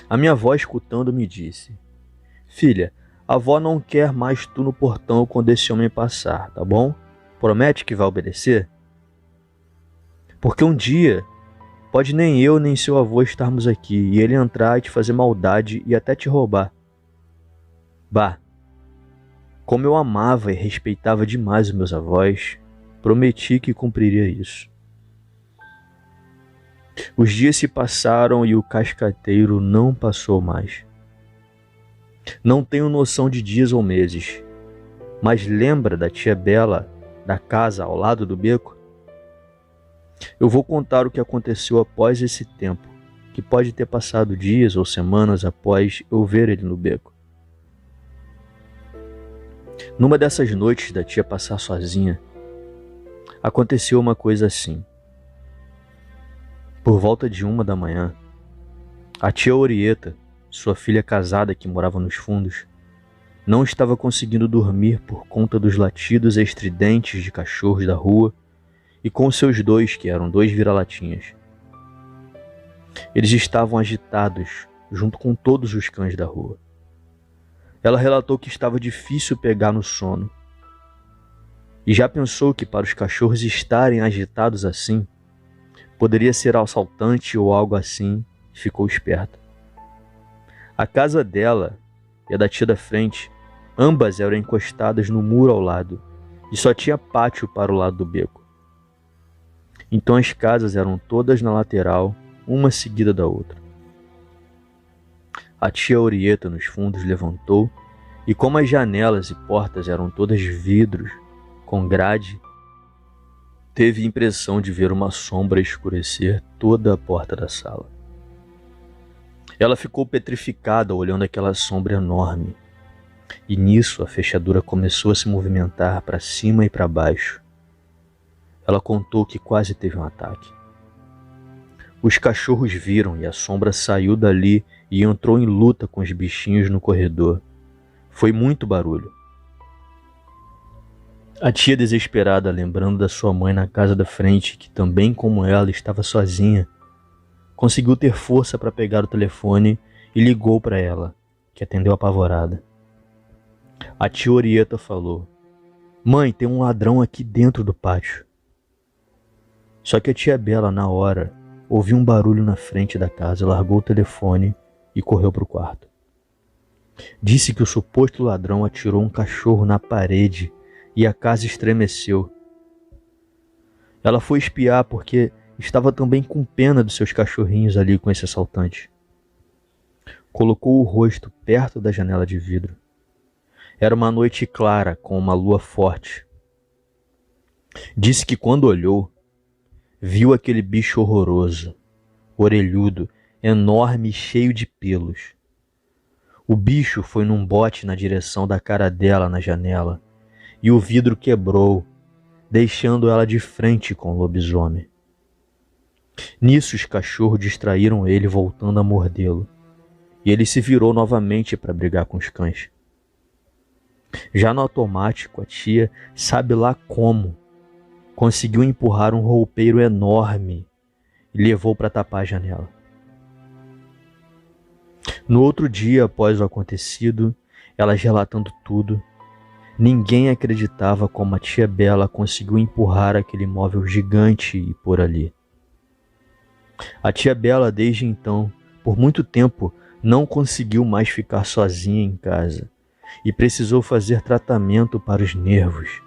A minha avó, escutando, me disse: filha, a avó não quer mais tu no portão quando esse homem passar, tá bom? Promete que vai obedecer? Porque um dia pode nem eu nem seu avô estarmos aqui e ele entrar e te fazer maldade e até te roubar. Bah, como eu amava e respeitava demais os meus avós, prometi que cumpriria isso. Os dias se passaram e o cascateiro não passou mais. Não tenho noção de dias ou meses, mas lembra da tia Bela, da casa ao lado do beco? Eu vou contar o que aconteceu após esse tempo, que pode ter passado dias ou semanas após eu ver ele no beco. Numa dessas noites da tia passar sozinha, aconteceu uma coisa assim. Por volta de 1 da manhã, a tia Orieta, sua filha casada que morava nos fundos, não estava conseguindo dormir por conta dos latidos estridentes de cachorros da rua e com seus dois, que eram 2 vira-latinhas. Eles estavam agitados, junto com todos os cães da rua. Ela relatou que estava difícil pegar no sono. E já pensou que para os cachorros estarem agitados assim, poderia ser assaltante ou algo assim, e ficou esperta. A casa dela e a da tia da frente, ambas eram encostadas no muro ao lado, e só tinha pátio para o lado do beco. Então as casas eram todas na lateral, uma seguida da outra. A tia Orieta nos fundos levantou e, como as janelas e portas eram todas vidros com grade, teve impressão de ver uma sombra escurecer toda a porta da sala. Ela ficou petrificada olhando aquela sombra enorme, e nisso a fechadura começou a se movimentar para cima e para baixo. Ela contou que quase teve um ataque. Os cachorros viram e a sombra saiu dali e entrou em luta com os bichinhos no corredor. Foi muito barulho. A tia, desesperada, lembrando da sua mãe na casa da frente, que também como ela estava sozinha, conseguiu ter força para pegar o telefone e ligou para ela, que atendeu apavorada. A tia Orieta falou: mãe, tem um ladrão aqui dentro do pátio. Só que a tia Bela, na hora, ouviu um barulho na frente da casa, largou o telefone e correu para o quarto. Disse que o suposto ladrão atirou um cachorro na parede e a casa estremeceu. Ela foi espiar porque estava também com pena dos seus cachorrinhos ali com esse assaltante. Colocou o rosto perto da janela de vidro. Era uma noite clara com uma lua forte. Disse que quando olhou, viu aquele bicho horroroso, orelhudo, enorme e cheio de pelos. O bicho foi num bote na direção da cara dela na janela e o vidro quebrou, deixando ela de frente com o lobisomem. Nisso os cachorros distraíram ele, voltando a mordê-lo, e ele se virou novamente para brigar com os cães. Já no automático, a tia, sabe lá como, conseguiu empurrar um roupeiro enorme e levou para tapar a janela. No outro dia, após o acontecido, elas relatando tudo, ninguém acreditava como a tia Bela conseguiu empurrar aquele móvel gigante e pôr ali. A tia Bela, desde então, por muito tempo, não conseguiu mais ficar sozinha em casa e precisou fazer tratamento para os nervos.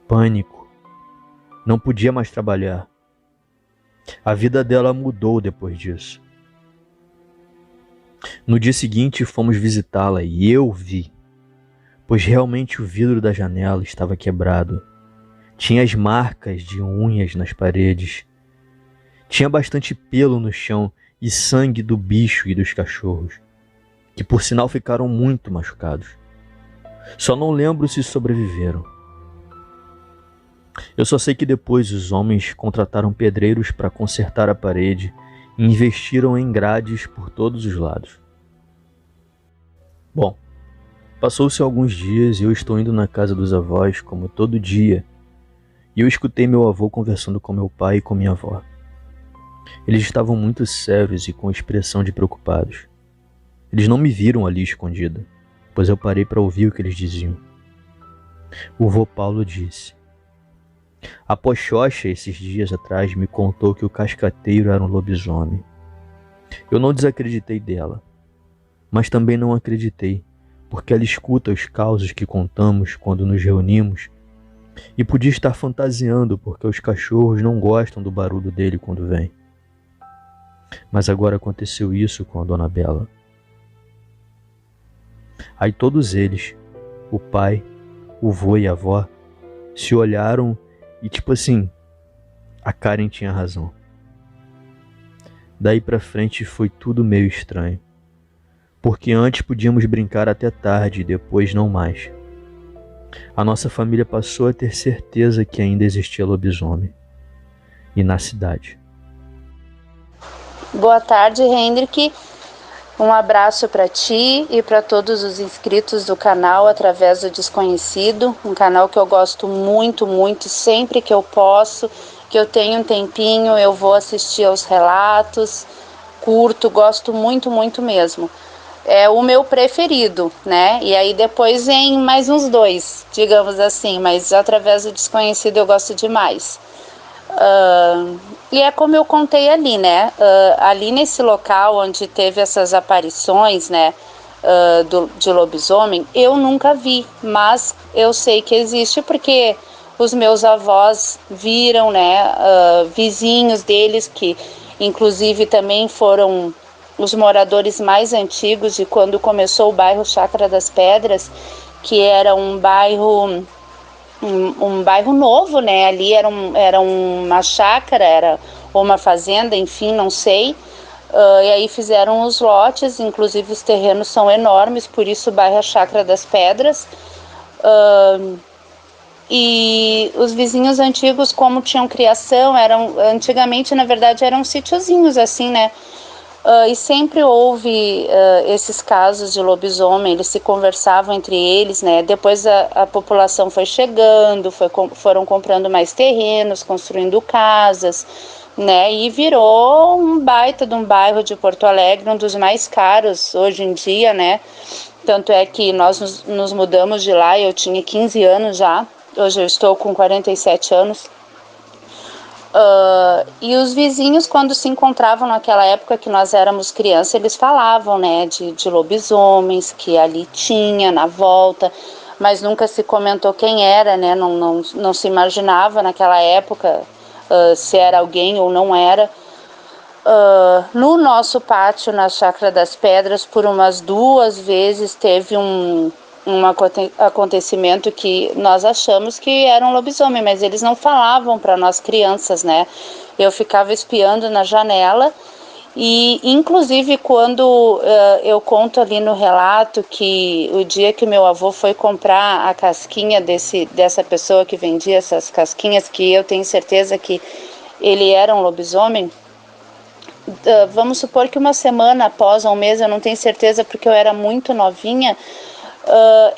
Pânico. Não podia mais trabalhar. A vida dela mudou depois disso. No dia seguinte fomos visitá-la e eu vi, pois realmente o vidro da janela estava quebrado. Tinha as marcas de unhas nas paredes. Tinha bastante pelo no chão e sangue do bicho e dos cachorros, que por sinal ficaram muito machucados. Só não lembro se sobreviveram. Eu só sei que depois os homens contrataram pedreiros para consertar a parede e investiram em grades por todos os lados. Bom, Passou-se alguns dias e eu estou indo na casa dos avós, como todo dia, e eu escutei meu avô conversando com meu pai e com minha avó. Eles estavam muito sérios e com expressão de preocupados. Eles não me viram ali escondida, pois eu parei para ouvir o que eles diziam. O vô Paulo disse: "A Pochocha, esses dias atrás, me contou que o cascateiro era um lobisomem. Eu não desacreditei dela, mas também não acreditei, porque ela escuta os causos que contamos quando nos reunimos e podia estar fantasiando porque os cachorros não gostam do barulho dele quando vem. Mas agora aconteceu isso com a dona Bela." Aí todos eles, o pai, o vô e a avó, se olharam e tipo assim, a Karen tinha razão. Daí pra frente foi tudo meio estranho, porque antes podíamos brincar até tarde e depois não mais. A nossa família passou a ter certeza que ainda existia lobisomem. E na cidade. Boa tarde, Hendrik. Um abraço para ti e para todos os inscritos do canal através do Desconhecido, um canal que eu gosto muito, muito, sempre que eu posso, que eu tenho um tempinho, eu vou assistir aos relatos, curto, gosto muito, muito mesmo. É o meu preferido, né? E aí depois vem mais uns dois, digamos assim, mas através do Desconhecido eu gosto demais. E é como eu contei ali, né? Ali nesse local onde teve essas aparições, né? De lobisomem, eu nunca vi, mas eu sei que existe porque os meus avós viram, né? Vizinhos deles que, inclusive, também foram os moradores mais antigos de quando começou o bairro Chácara das Pedras, que era um bairro novo, né? Ali era uma chácara, era uma fazenda, enfim, não sei. E aí fizeram os lotes, inclusive os terrenos são enormes, por isso o bairro é Chácara das Pedras. E os vizinhos antigos, como tinham criação, antigamente, na verdade, eram sítiozinhos assim, né? E sempre houve esses casos de lobisomem, eles se conversavam entre eles, né? Depois a população foi chegando, foram comprando mais terrenos, construindo casas, né? E virou um baita de um bairro de Porto Alegre, um dos mais caros hoje em dia, né? Tanto é que nós nos mudamos de lá, eu tinha 15 anos já, hoje eu estou com 47 anos. E os vizinhos, quando se encontravam naquela época que nós éramos crianças, eles falavam, né, de lobisomens que ali tinha na volta, mas nunca se comentou quem era, né, não se imaginava naquela época se era alguém ou não era. No nosso pátio, na Chácara das Pedras, por umas 2 vezes teve um acontecimento que nós achamos que era um lobisomem, mas eles não falavam para nós crianças, né? Eu ficava espiando na janela e, inclusive, quando eu conto ali no relato que o dia que meu avô foi comprar a casquinha dessa pessoa que vendia essas casquinhas, que eu tenho certeza que ele era um lobisomem, vamos supor que uma semana após, ou um mês, eu não tenho certeza porque eu era muito novinha,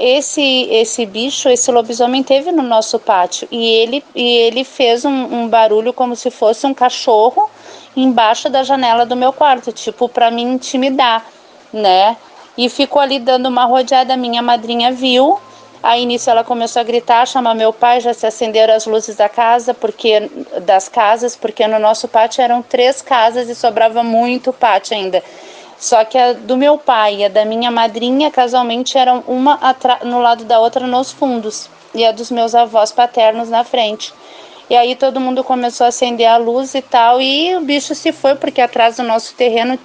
esse bicho, esse lobisomem teve no nosso pátio e ele fez um barulho como se fosse um cachorro embaixo da janela do meu quarto, tipo para me intimidar, né? E ficou ali dando uma rodeada, minha madrinha viu, aí nisso ela começou a gritar, chamar meu pai, já se acenderam as luzes das casas, porque no nosso pátio eram 3 casas e sobrava muito pátio ainda. Só que a do meu pai e a da minha madrinha, casualmente, eram uma no lado da outra nos fundos. E a dos meus avós paternos na frente. E aí todo mundo começou a acender a luz e tal. E o bicho se foi, porque atrás do nosso terreno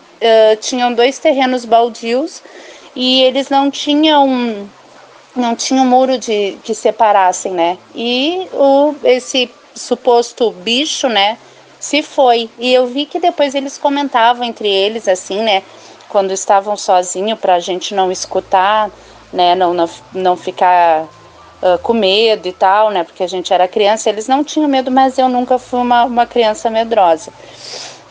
tinham 2 terrenos baldios. E eles não tinham muro que separassem, né? E esse suposto bicho, né, se foi. E eu vi que depois eles comentavam entre eles, assim, né, quando estavam sozinhos, para a gente não escutar, né, não ficar com medo e tal, né, porque a gente era criança. Eles não tinham medo, mas eu nunca fui uma criança medrosa.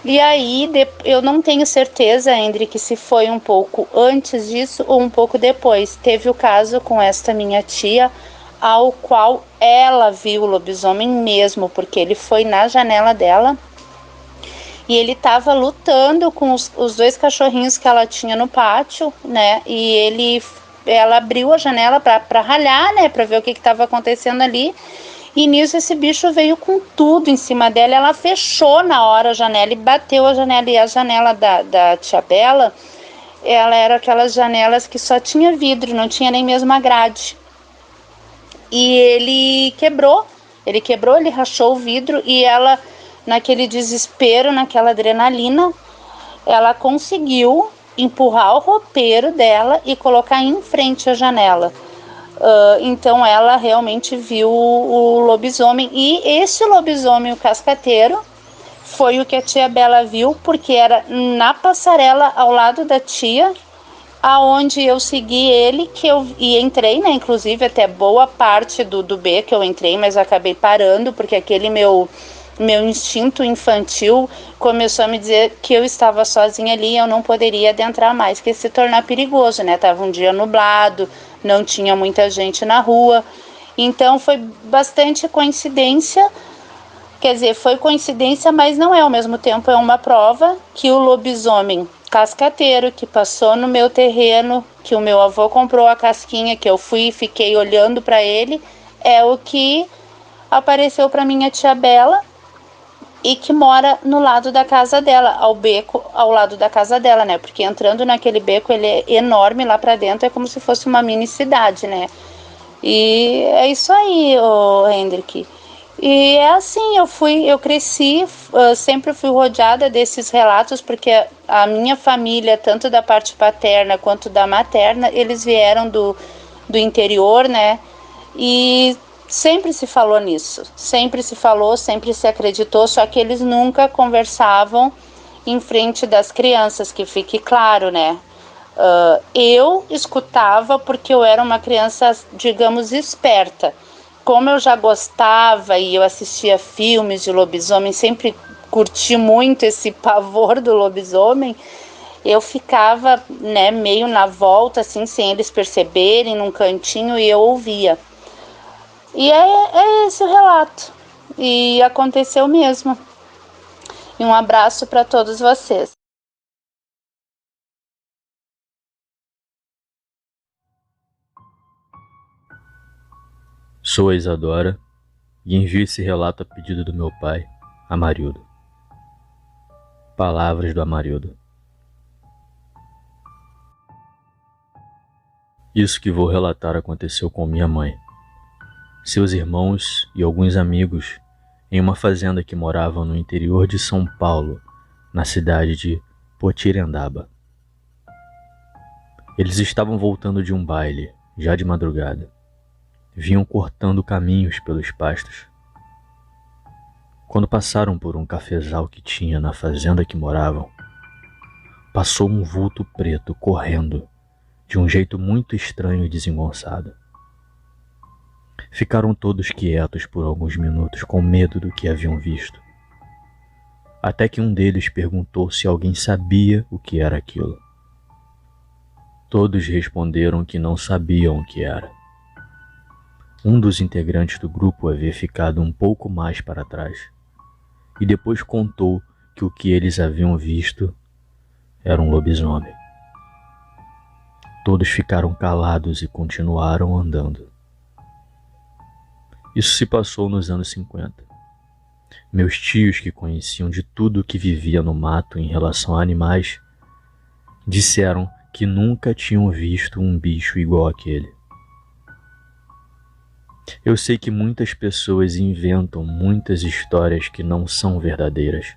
E aí, eu não tenho certeza, Hendrik, se foi um pouco antes disso ou um pouco depois. Teve o caso com esta minha tia, ao qual ela viu o lobisomem mesmo, porque ele foi na janela dela e ele estava lutando com os dois cachorrinhos que ela tinha no pátio, né? E ela abriu a janela para ralhar, né? Para ver o que estava acontecendo ali. E nisso esse bicho veio com tudo em cima dela. Ela fechou na hora a janela e bateu a janela. E a janela da tia Bela, ela era aquelas janelas que só tinha vidro, não tinha nem mesmo a grade. E ele quebrou, ele rachou o vidro e ela, naquele desespero, naquela adrenalina, ela conseguiu empurrar o roupeiro dela e colocar em frente à janela. Então ela realmente viu o lobisomem. E esse lobisomem, o cascateiro, foi o que a tia Bela viu, porque era na passarela ao lado da tia, aonde eu segui ele, e entrei, né, inclusive até boa parte do beco eu entrei, mas acabei parando, porque aquele meu instinto infantil começou a me dizer que eu estava sozinha ali e eu não poderia adentrar mais, que ia se tornar perigoso, né? Tava um dia nublado, não tinha muita gente na rua, então foi bastante coincidência. Quer dizer, foi coincidência, mas não é ao mesmo tempo, é uma prova que o lobisomem cascateiro que passou no meu terreno, que o meu avô comprou a casquinha, que eu fui e fiquei olhando para ele, é o que apareceu para minha tia Bela e que mora no lado da casa dela, ao beco ao lado da casa dela, né? Porque entrando naquele beco, ele é enorme lá para dentro, é como se fosse uma mini cidade, né? E é isso aí, Hendrik. E é assim, eu cresci, sempre fui rodeada desses relatos, porque a minha família, tanto da parte paterna quanto da materna, eles vieram do interior, né? E sempre se falou nisso, sempre se falou, sempre se acreditou, só que eles nunca conversavam em frente das crianças, que fique claro, né? Eu escutava porque eu era uma criança, digamos, esperta. Como eu já gostava e eu assistia filmes de lobisomem, sempre curti muito esse pavor do lobisomem, eu ficava, né, meio na volta, assim, sem eles perceberem, num cantinho, e eu ouvia. E é esse o relato. E aconteceu mesmo. E um abraço para todos vocês. Sou a Isadora e envio esse relato a pedido do meu pai, Amarildo. Palavras do Amarildo. Isso que vou relatar aconteceu com minha mãe, seus irmãos e alguns amigos em uma fazenda que morava no interior de São Paulo, na cidade de Potirendaba. Eles estavam voltando de um baile, já de madrugada. Vinham cortando caminhos pelos pastos. Quando passaram por um cafezal que tinha na fazenda que moravam, passou um vulto preto correndo de um jeito muito estranho e desengonçado. Ficaram todos quietos por alguns minutos com medo do que haviam visto. Até que um deles perguntou se alguém sabia o que era aquilo. Todos responderam que não sabiam o que era. Um dos integrantes do grupo havia ficado um pouco mais para trás e depois contou que o que eles haviam visto era um lobisomem. Todos ficaram calados e continuaram andando. Isso se passou nos anos 50. Meus tios, que conheciam de tudo o que vivia no mato em relação a animais, disseram que nunca tinham visto um bicho igual àquele. Eu sei que muitas pessoas inventam muitas histórias que não são verdadeiras,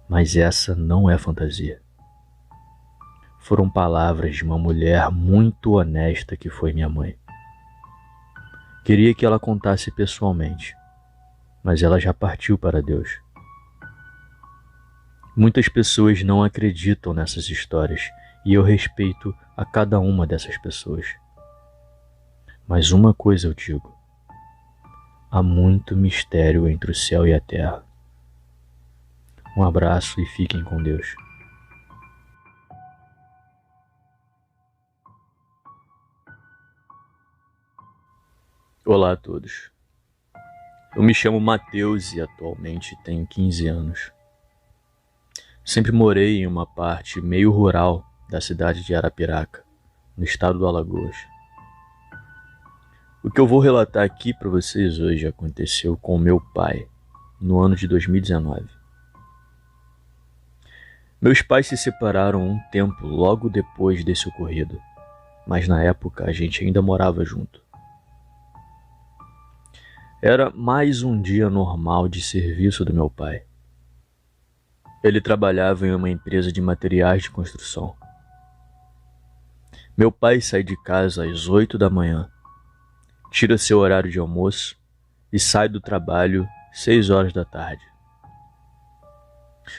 mas essa não é fantasia. Foram palavras de uma mulher muito honesta que foi minha mãe. Queria que ela contasse pessoalmente, mas ela já partiu para Deus. Muitas pessoas não acreditam nessas histórias e eu respeito a cada uma dessas pessoas. Mas uma coisa eu digo: há muito mistério entre o céu e a terra. Um abraço e fiquem com Deus. Olá a todos. Eu me chamo Matheus e atualmente tenho 15 anos. Sempre morei em uma parte meio rural da cidade de Arapiraca, no estado do Alagoas. O que eu vou relatar aqui para vocês hoje aconteceu com meu pai, no ano de 2019. Meus pais se separaram um tempo logo depois desse ocorrido, mas na época a gente ainda morava junto. Era mais um dia normal de serviço do meu pai. Ele trabalhava em uma empresa de materiais de construção. Meu pai sai de casa às 8 da manhã, tira seu horário de almoço e sai do trabalho 6 horas da tarde.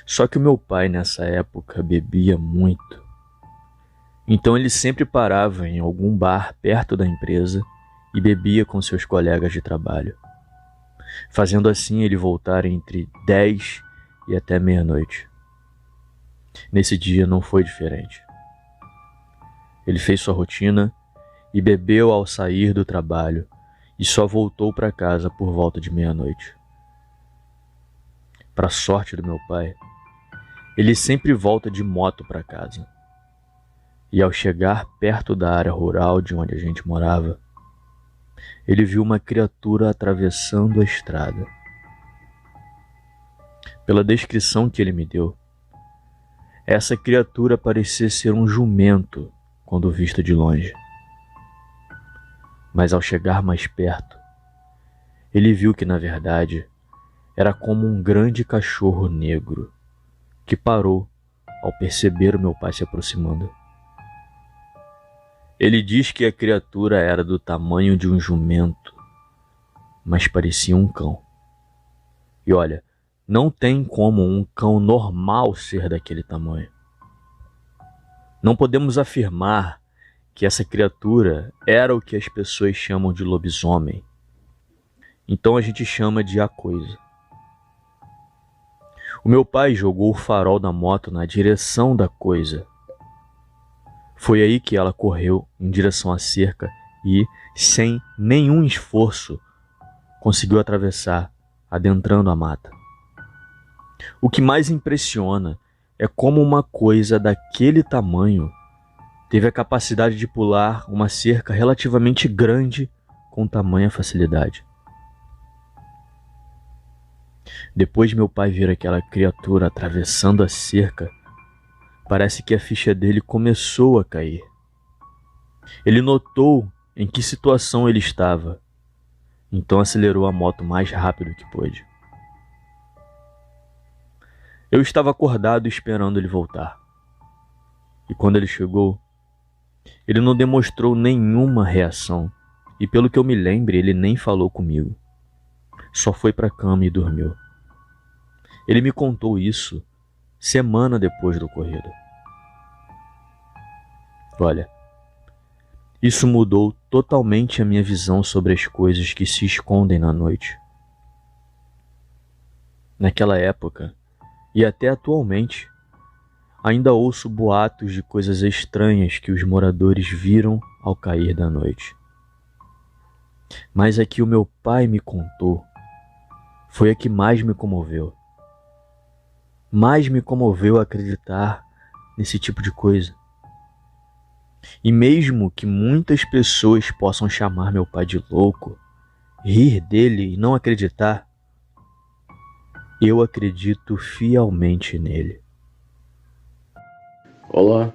Só que o meu pai nessa época bebia muito. Então ele sempre parava em algum bar perto da empresa e bebia com seus colegas de trabalho, fazendo assim ele voltar entre 10 e até meia-noite. Nesse dia não foi diferente. Ele fez sua rotina e bebeu ao sair do trabalho e só voltou para casa por volta de meia-noite. Para sorte do meu pai, ele sempre volta de moto para casa. E ao chegar perto da área rural de onde a gente morava, ele viu uma criatura atravessando a estrada. Pela descrição que ele me deu, essa criatura parecia ser um jumento quando vista de longe. Mas ao chegar mais perto, ele viu que, na verdade, era como um grande cachorro negro, que parou ao perceber o meu pai se aproximando. Ele diz que a criatura era do tamanho de um jumento, mas parecia um cão. E olha, não tem como um cão normal ser daquele tamanho. Não podemos afirmar que essa criatura era o que as pessoas chamam de lobisomem. Então a gente chama de a coisa. O meu pai jogou o farol da moto na direção da coisa. Foi aí que ela correu em direção à cerca e, sem nenhum esforço, conseguiu atravessar, adentrando a mata. O que mais impressiona é como uma coisa daquele tamanho teve a capacidade de pular uma cerca relativamente grande com tamanha facilidade. Depois de meu pai ver aquela criatura atravessando a cerca, parece que a ficha dele começou a cair. Ele notou em que situação ele estava, então acelerou a moto o mais rápido que pôde. Eu estava acordado esperando ele voltar. E quando ele chegou, ele não demonstrou nenhuma reação, e pelo que eu me lembre, ele nem falou comigo. Só foi para a cama e dormiu. Ele me contou isso semana depois do ocorrido. Olha, isso mudou totalmente a minha visão sobre as coisas que se escondem na noite. Naquela época, e até atualmente, ainda ouço boatos de coisas estranhas que os moradores viram ao cair da noite. Mas a que o meu pai me contou foi a que mais me comoveu. Mais me comoveu acreditar nesse tipo de coisa. E mesmo que muitas pessoas possam chamar meu pai de louco, rir dele e não acreditar, eu acredito fielmente nele. Olá,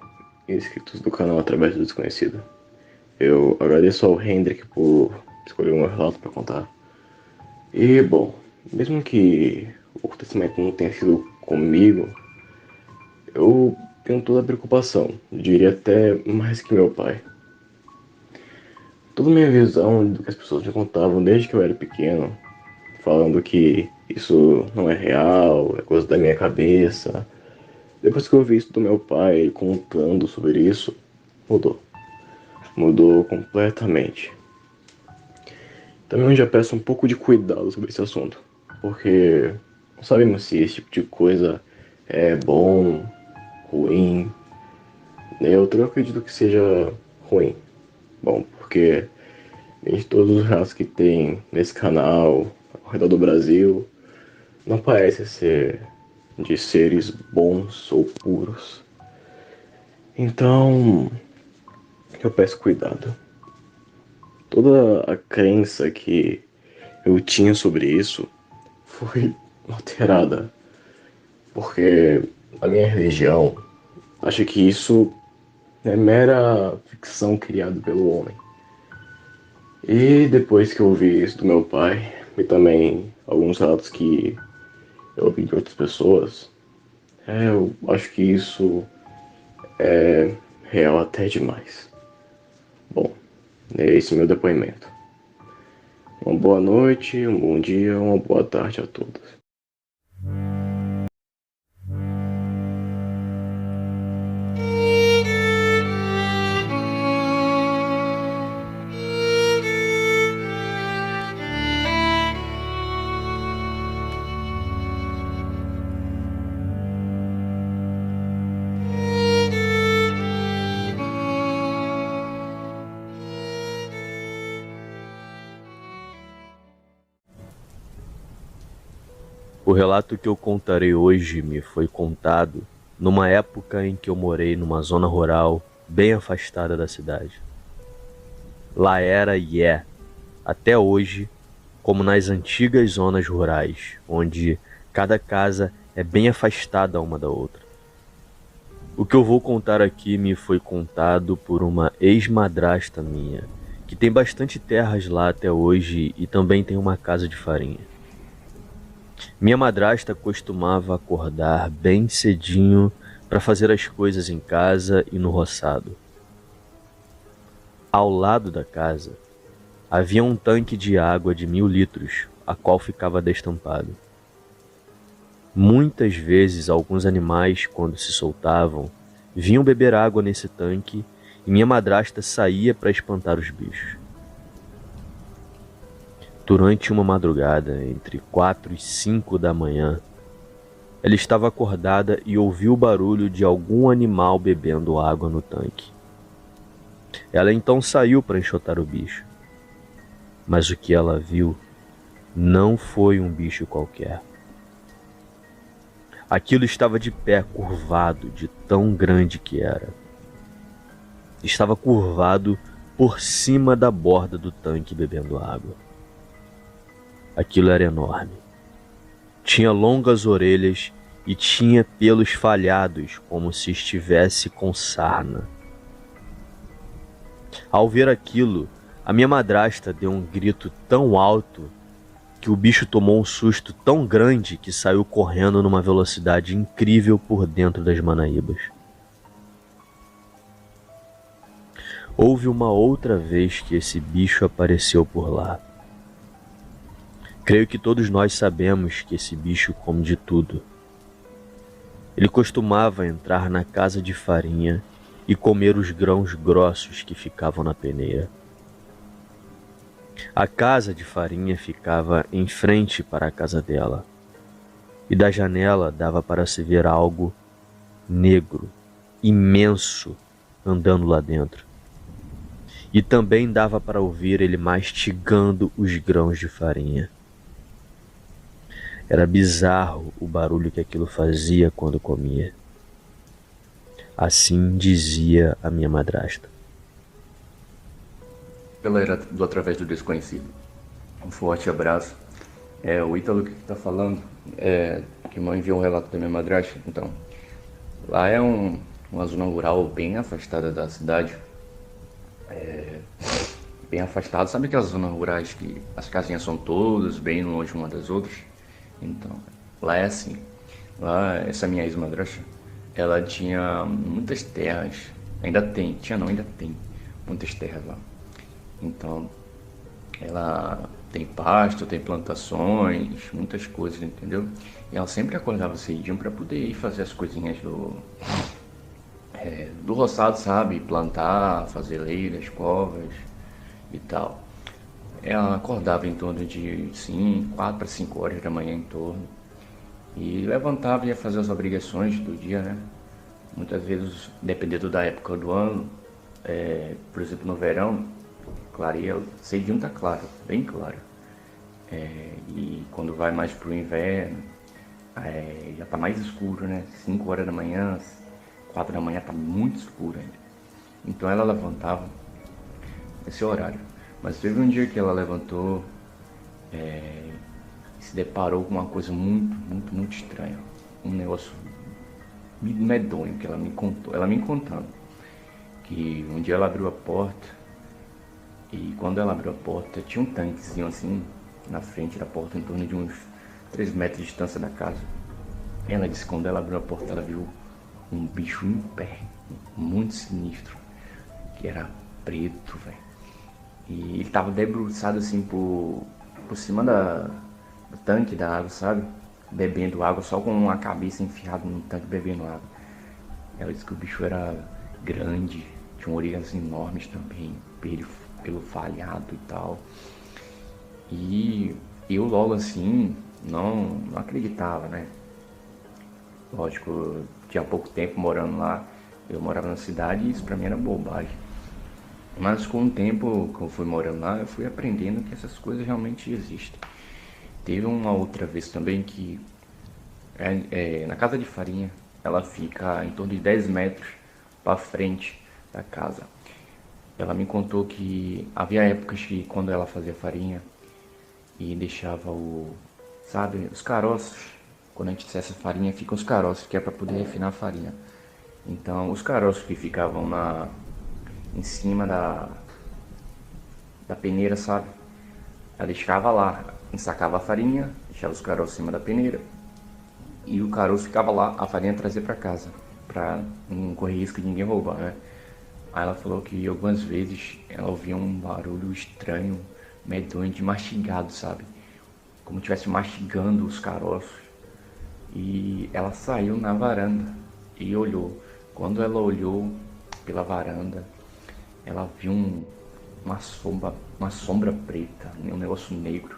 inscritos do canal Através do Desconhecido. Eu agradeço ao Hendrik por escolher o meu relato para contar. E, bom, mesmo que o acontecimento não tenha sido comigo, eu tenho toda a preocupação, diria até mais que meu pai. Toda a minha visão do que as pessoas me contavam desde que eu era pequeno, falando que isso não é real, é coisa da minha cabeça. Depois que eu vi isso do meu pai contando sobre isso, mudou. Mudou completamente. Também eu já peço um pouco de cuidado sobre esse assunto, porque não sabemos se esse tipo de coisa é bom, ruim, neutro. Eu acredito que seja ruim. Bom, porque nem todos os relatos que tem nesse canal, ao redor do Brasil, não parecem ser de seres bons ou puros. Então, eu peço cuidado. Toda a crença que eu tinha sobre isso foi alterada, porque a minha religião acha que isso é mera ficção criada pelo homem. E depois que eu ouvi isso do meu pai, e também alguns relatos que eu ouvi de outras pessoas, eu acho que isso é real até demais. Bom, é esse meu depoimento. Uma boa noite, um bom dia, uma boa tarde a todos. O relato que eu contarei hoje me foi contado numa época em que eu morei numa zona rural bem afastada da cidade. Lá era e é, até hoje, como nas antigas zonas rurais, onde cada casa é bem afastada uma da outra. O que eu vou contar aqui me foi contado por uma ex-madrasta minha, que tem bastante terras lá até hoje e também tem uma casa de farinha. Minha madrasta costumava acordar bem cedinho para fazer as coisas em casa e no roçado. Ao lado da casa havia um tanque de água de 1000 litros, a qual ficava destampado. Muitas vezes alguns animais, quando se soltavam, vinham beber água nesse tanque e minha madrasta saía para espantar os bichos. Durante uma madrugada, entre 4 e 5 da manhã, ela estava acordada e ouviu o barulho de algum animal bebendo água no tanque. Ela então saiu para enxotar o bicho. Mas o que ela viu não foi um bicho qualquer. Aquilo estava de pé, curvado, de tão grande que era. Estava curvado por cima da borda do tanque bebendo água. Aquilo era enorme. Tinha longas orelhas e tinha pelos falhados, como se estivesse com sarna. Ao ver aquilo, a minha madrasta deu um grito tão alto que o bicho tomou um susto tão grande que saiu correndo numa velocidade incrível por dentro das Manaíbas. Houve uma outra vez que esse bicho apareceu por lá. Creio que todos nós sabemos que esse bicho come de tudo. Ele costumava entrar na casa de farinha e comer os grãos grossos que ficavam na peneira. A casa de farinha ficava em frente para a casa dela, e da janela dava para se ver algo negro, imenso, andando lá dentro. E também dava para ouvir ele mastigando os grãos de farinha. Era bizarro o barulho que aquilo fazia quando comia. Assim dizia a minha madrasta. Ela era do Através do Desconhecido. Um forte abraço. O Ítalo que está falando, que me enviou um relato da minha madrasta. Então, lá é uma zona rural bem afastada da cidade. Bem afastada. Sabe aquelas zonas rurais que as casinhas são todas bem longe uma das outras? Então, lá é assim. Lá, essa minha ex-madrasta, ela tinha muitas terras. Ainda tem muitas terras lá. Então, ela tem pasto, tem plantações, muitas coisas, entendeu? E ela sempre acordava cedinho para poder ir fazer as coisinhas do roçado, sabe? Plantar, fazer leiras, covas e tal. Ela acordava em torno de 4 para 5 horas da manhã em torno. E levantava e ia fazer as obrigações do dia, né? Muitas vezes, dependendo da época do ano, por exemplo, no verão, clareia, cedinho tá claro, bem claro. E quando vai mais pro inverno, já tá mais escuro, né? 5 horas da manhã, 4 da manhã tá muito escuro ainda. Então ela levantava nesse horário. Mas teve um dia que ela levantou e se deparou com uma coisa muito, muito, muito estranha. Um negócio medonho que ela me contou. Ela me contando que um dia ela abriu a porta e quando ela abriu a porta tinha um tanquezinho assim na frente da porta, em torno de uns 3 metros de distância da casa. Ela disse que quando ela abriu a porta ela viu um bicho em pé, muito sinistro, que era preto, velho. E ele tava debruçado assim por cima do tanque da água, sabe? Bebendo água, só com a cabeça enfiada no tanque bebendo água. Ela disse que o bicho era grande, tinha orelhas enormes também, pelo falhado e tal. E eu logo assim não acreditava, né? Lógico, eu tinha pouco tempo morando lá, eu morava na cidade e isso pra mim era bobagem. Mas com o tempo que eu fui morando lá, eu fui aprendendo que essas coisas realmente existem. Teve uma outra vez também que na casa de farinha, ela fica em torno de 10 metros para frente da casa. Ela me contou que havia épocas que quando ela fazia farinha e deixava sabe, os caroços, quando a gente testa a farinha, ficam os caroços, que é para poder refinar a farinha. Então, os caroços que ficavam em cima da peneira, sabe? Ela deixava lá, ensacava a farinha, deixava os caroços em cima da peneira e o caroço ficava lá, a farinha trazia para casa, para não correr risco de ninguém roubar, né? Aí ela falou que algumas vezes ela ouvia um barulho estranho, medonho de mastigado, sabe? Como se estivesse mastigando os caroços. E ela saiu na varanda e olhou. Quando ela olhou pela varanda, ela viu uma sombra preta, um negócio negro,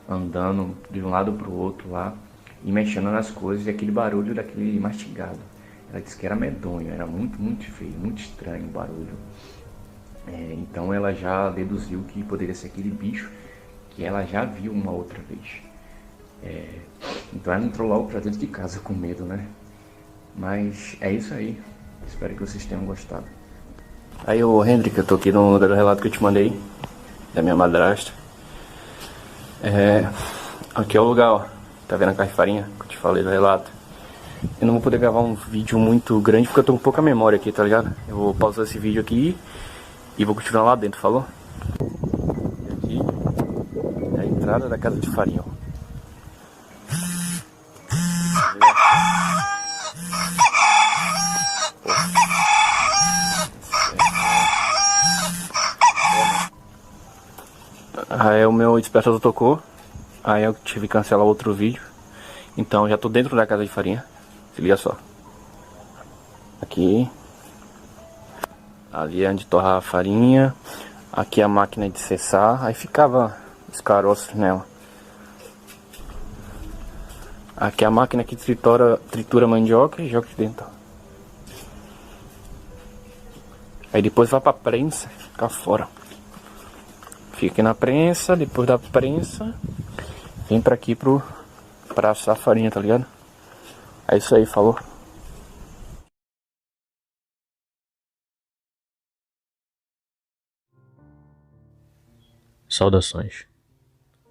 andando de um lado para o outro lá e mexendo nas coisas, e aquele barulho daquele mastigado. Ela disse que era medonho, era muito, muito feio, muito estranho o barulho. Então ela já deduziu que poderia ser aquele bicho que ela já viu uma outra vez. Então ela entrou logo pra dentro de casa com medo, né? Mas é isso aí. Espero que vocês tenham gostado. Aí, ô Hendrik, eu tô aqui no lugar do relato que eu te mandei, da minha madrasta. Aqui é o lugar, ó. Tá vendo a caixa de farinha que eu te falei do relato? Eu não vou poder gravar um vídeo muito grande porque eu tô com pouca memória aqui, tá ligado? Eu vou pausar esse vídeo aqui e vou continuar lá dentro, falou? E aqui é a entrada da casa de farinha, ó. Aí o meu despertador tocou. Aí eu tive que cancelar outro vídeo. Então já tô dentro da casa de farinha. Se liga só. Aqui. Ali é onde torra a farinha. Aqui é a máquina de cessar. Aí ficava os caroços nela. Aqui é a máquina que tritura mandioca e joga aqui dentro. Aí depois vai pra prensa, fica fora. Fica aqui na prensa, depois da prensa vem pra aqui pra assar a farinha, tá ligado? É isso aí, falou? Saudações.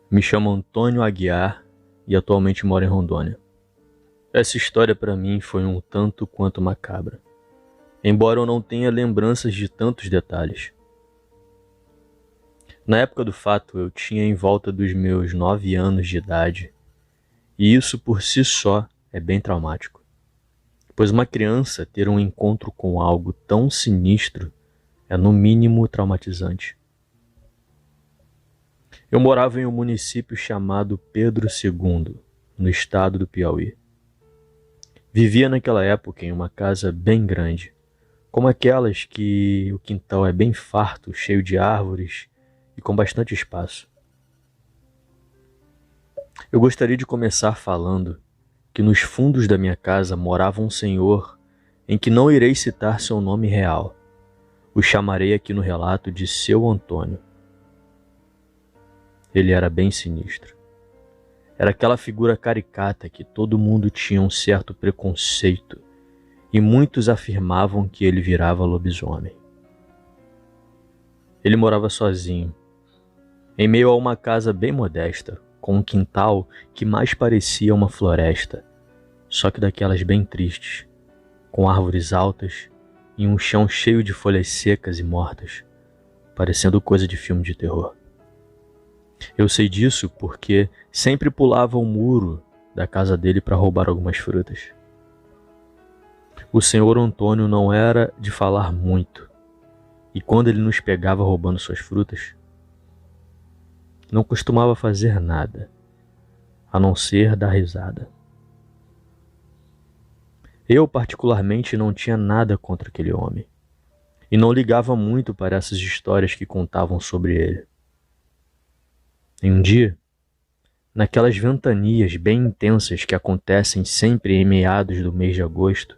Me chamo Antônio Aguiar e atualmente moro em Rondônia. Essa história para mim foi um tanto quanto macabra, embora eu não tenha lembranças de tantos detalhes. Na época do fato, eu tinha em volta dos meus 9 anos de idade, e isso por si só é bem traumático, pois uma criança ter um encontro com algo tão sinistro é no mínimo traumatizante. Eu morava em um município chamado Pedro II, no estado do Piauí. Vivia naquela época em uma casa bem grande, como aquelas que o quintal é bem farto, cheio de árvores e com bastante espaço. Eu gostaria de começar falando que nos fundos da minha casa morava um senhor em que não irei citar seu nome real. O chamarei aqui no relato de Seu Antônio. Ele era bem sinistro. Era aquela figura caricata que todo mundo tinha um certo preconceito e muitos afirmavam que ele virava lobisomem. Ele morava sozinho, em meio a uma casa bem modesta, com um quintal que mais parecia uma floresta, só que daquelas bem tristes, com árvores altas e um chão cheio de folhas secas e mortas, parecendo coisa de filme de terror. Eu sei disso porque sempre pulava o muro da casa dele para roubar algumas frutas. O senhor Antônio não era de falar muito, e quando ele nos pegava roubando suas frutas, não costumava fazer nada, a não ser dar risada. Eu, particularmente, não tinha nada contra aquele homem, e não ligava muito para essas histórias que contavam sobre ele. Em um dia, naquelas ventanias bem intensas que acontecem sempre em meados do mês de agosto,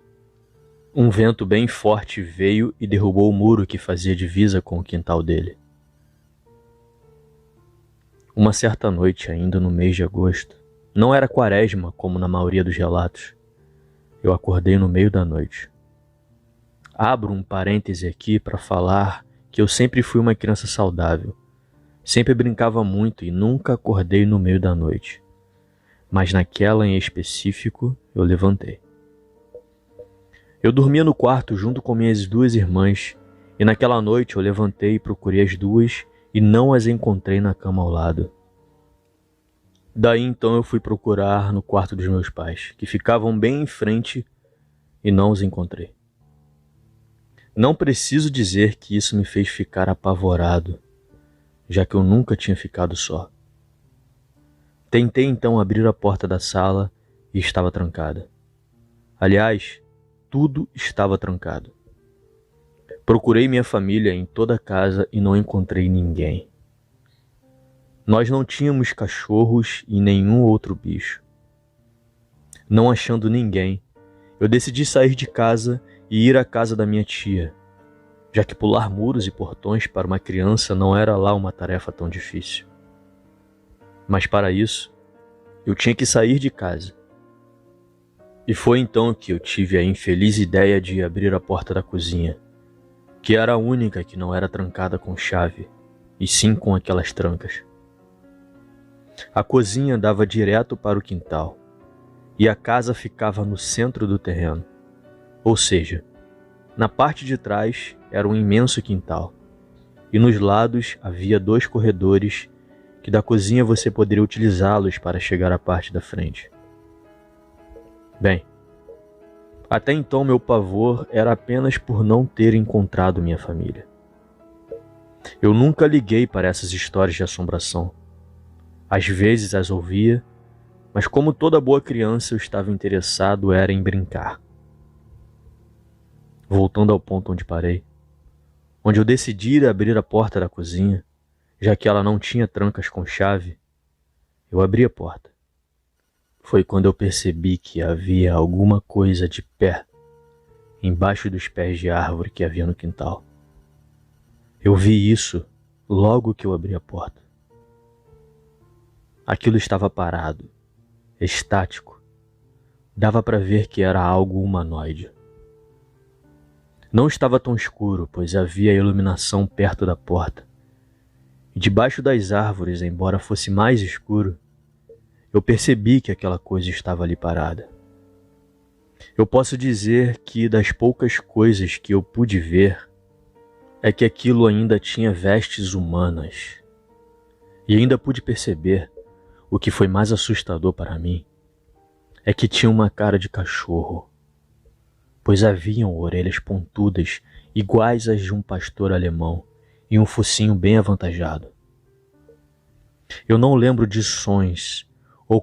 um vento bem forte veio e derrubou o muro que fazia divisa com o quintal dele. Uma certa noite, ainda no mês de agosto, não era quaresma como na maioria dos relatos, eu acordei no meio da noite. Abro um parêntese aqui para falar que eu sempre fui uma criança saudável. Sempre brincava muito e nunca acordei no meio da noite. Mas naquela em específico, eu levantei. Eu dormia no quarto junto com minhas duas irmãs e naquela noite eu levantei e procurei as duas e não as encontrei na cama ao lado. Daí então eu fui procurar no quarto dos meus pais, que ficavam bem em frente, e não os encontrei. Não preciso dizer que isso me fez ficar apavorado, já que eu nunca tinha ficado só. Tentei então abrir a porta da sala e estava trancada. Aliás, tudo estava trancado. Procurei minha família em toda a casa e não encontrei ninguém. Nós não tínhamos cachorros e nenhum outro bicho. Não achando ninguém, eu decidi sair de casa e ir à casa da minha tia, já que pular muros e portões para uma criança não era lá uma tarefa tão difícil. Mas para isso, eu tinha que sair de casa. E foi então que eu tive a infeliz ideia de abrir a porta da cozinha, que era a única que não era trancada com chave, e sim com aquelas trancas. A cozinha dava direto para o quintal, e a casa ficava no centro do terreno, ou seja, na parte de trás era um imenso quintal, e nos lados havia 2 corredores que da cozinha você poderia utilizá-los para chegar à parte da frente. Bem, até então meu pavor era apenas por não ter encontrado minha família. Eu nunca liguei para essas histórias de assombração. Às vezes as ouvia, mas como toda boa criança eu estava interessado era em brincar. Voltando ao ponto onde parei, onde eu decidi ir abrir a porta da cozinha, já que ela não tinha trancas com chave, eu abri a porta. Foi quando eu percebi que havia alguma coisa de pé, embaixo dos pés de árvore que havia no quintal. Eu vi isso logo que eu abri a porta. Aquilo estava parado, estático. Dava para ver que era algo humanoide. Não estava tão escuro, pois havia iluminação perto da porta. E debaixo das árvores, embora fosse mais escuro, eu percebi que aquela coisa estava ali parada. Eu posso dizer que das poucas coisas que eu pude ver, é que aquilo ainda tinha vestes humanas. E ainda pude perceber, o que foi mais assustador para mim, é que tinha uma cara de cachorro, pois haviam orelhas pontudas iguais às de um pastor alemão e um focinho bem avantajado. Eu não lembro de sons ou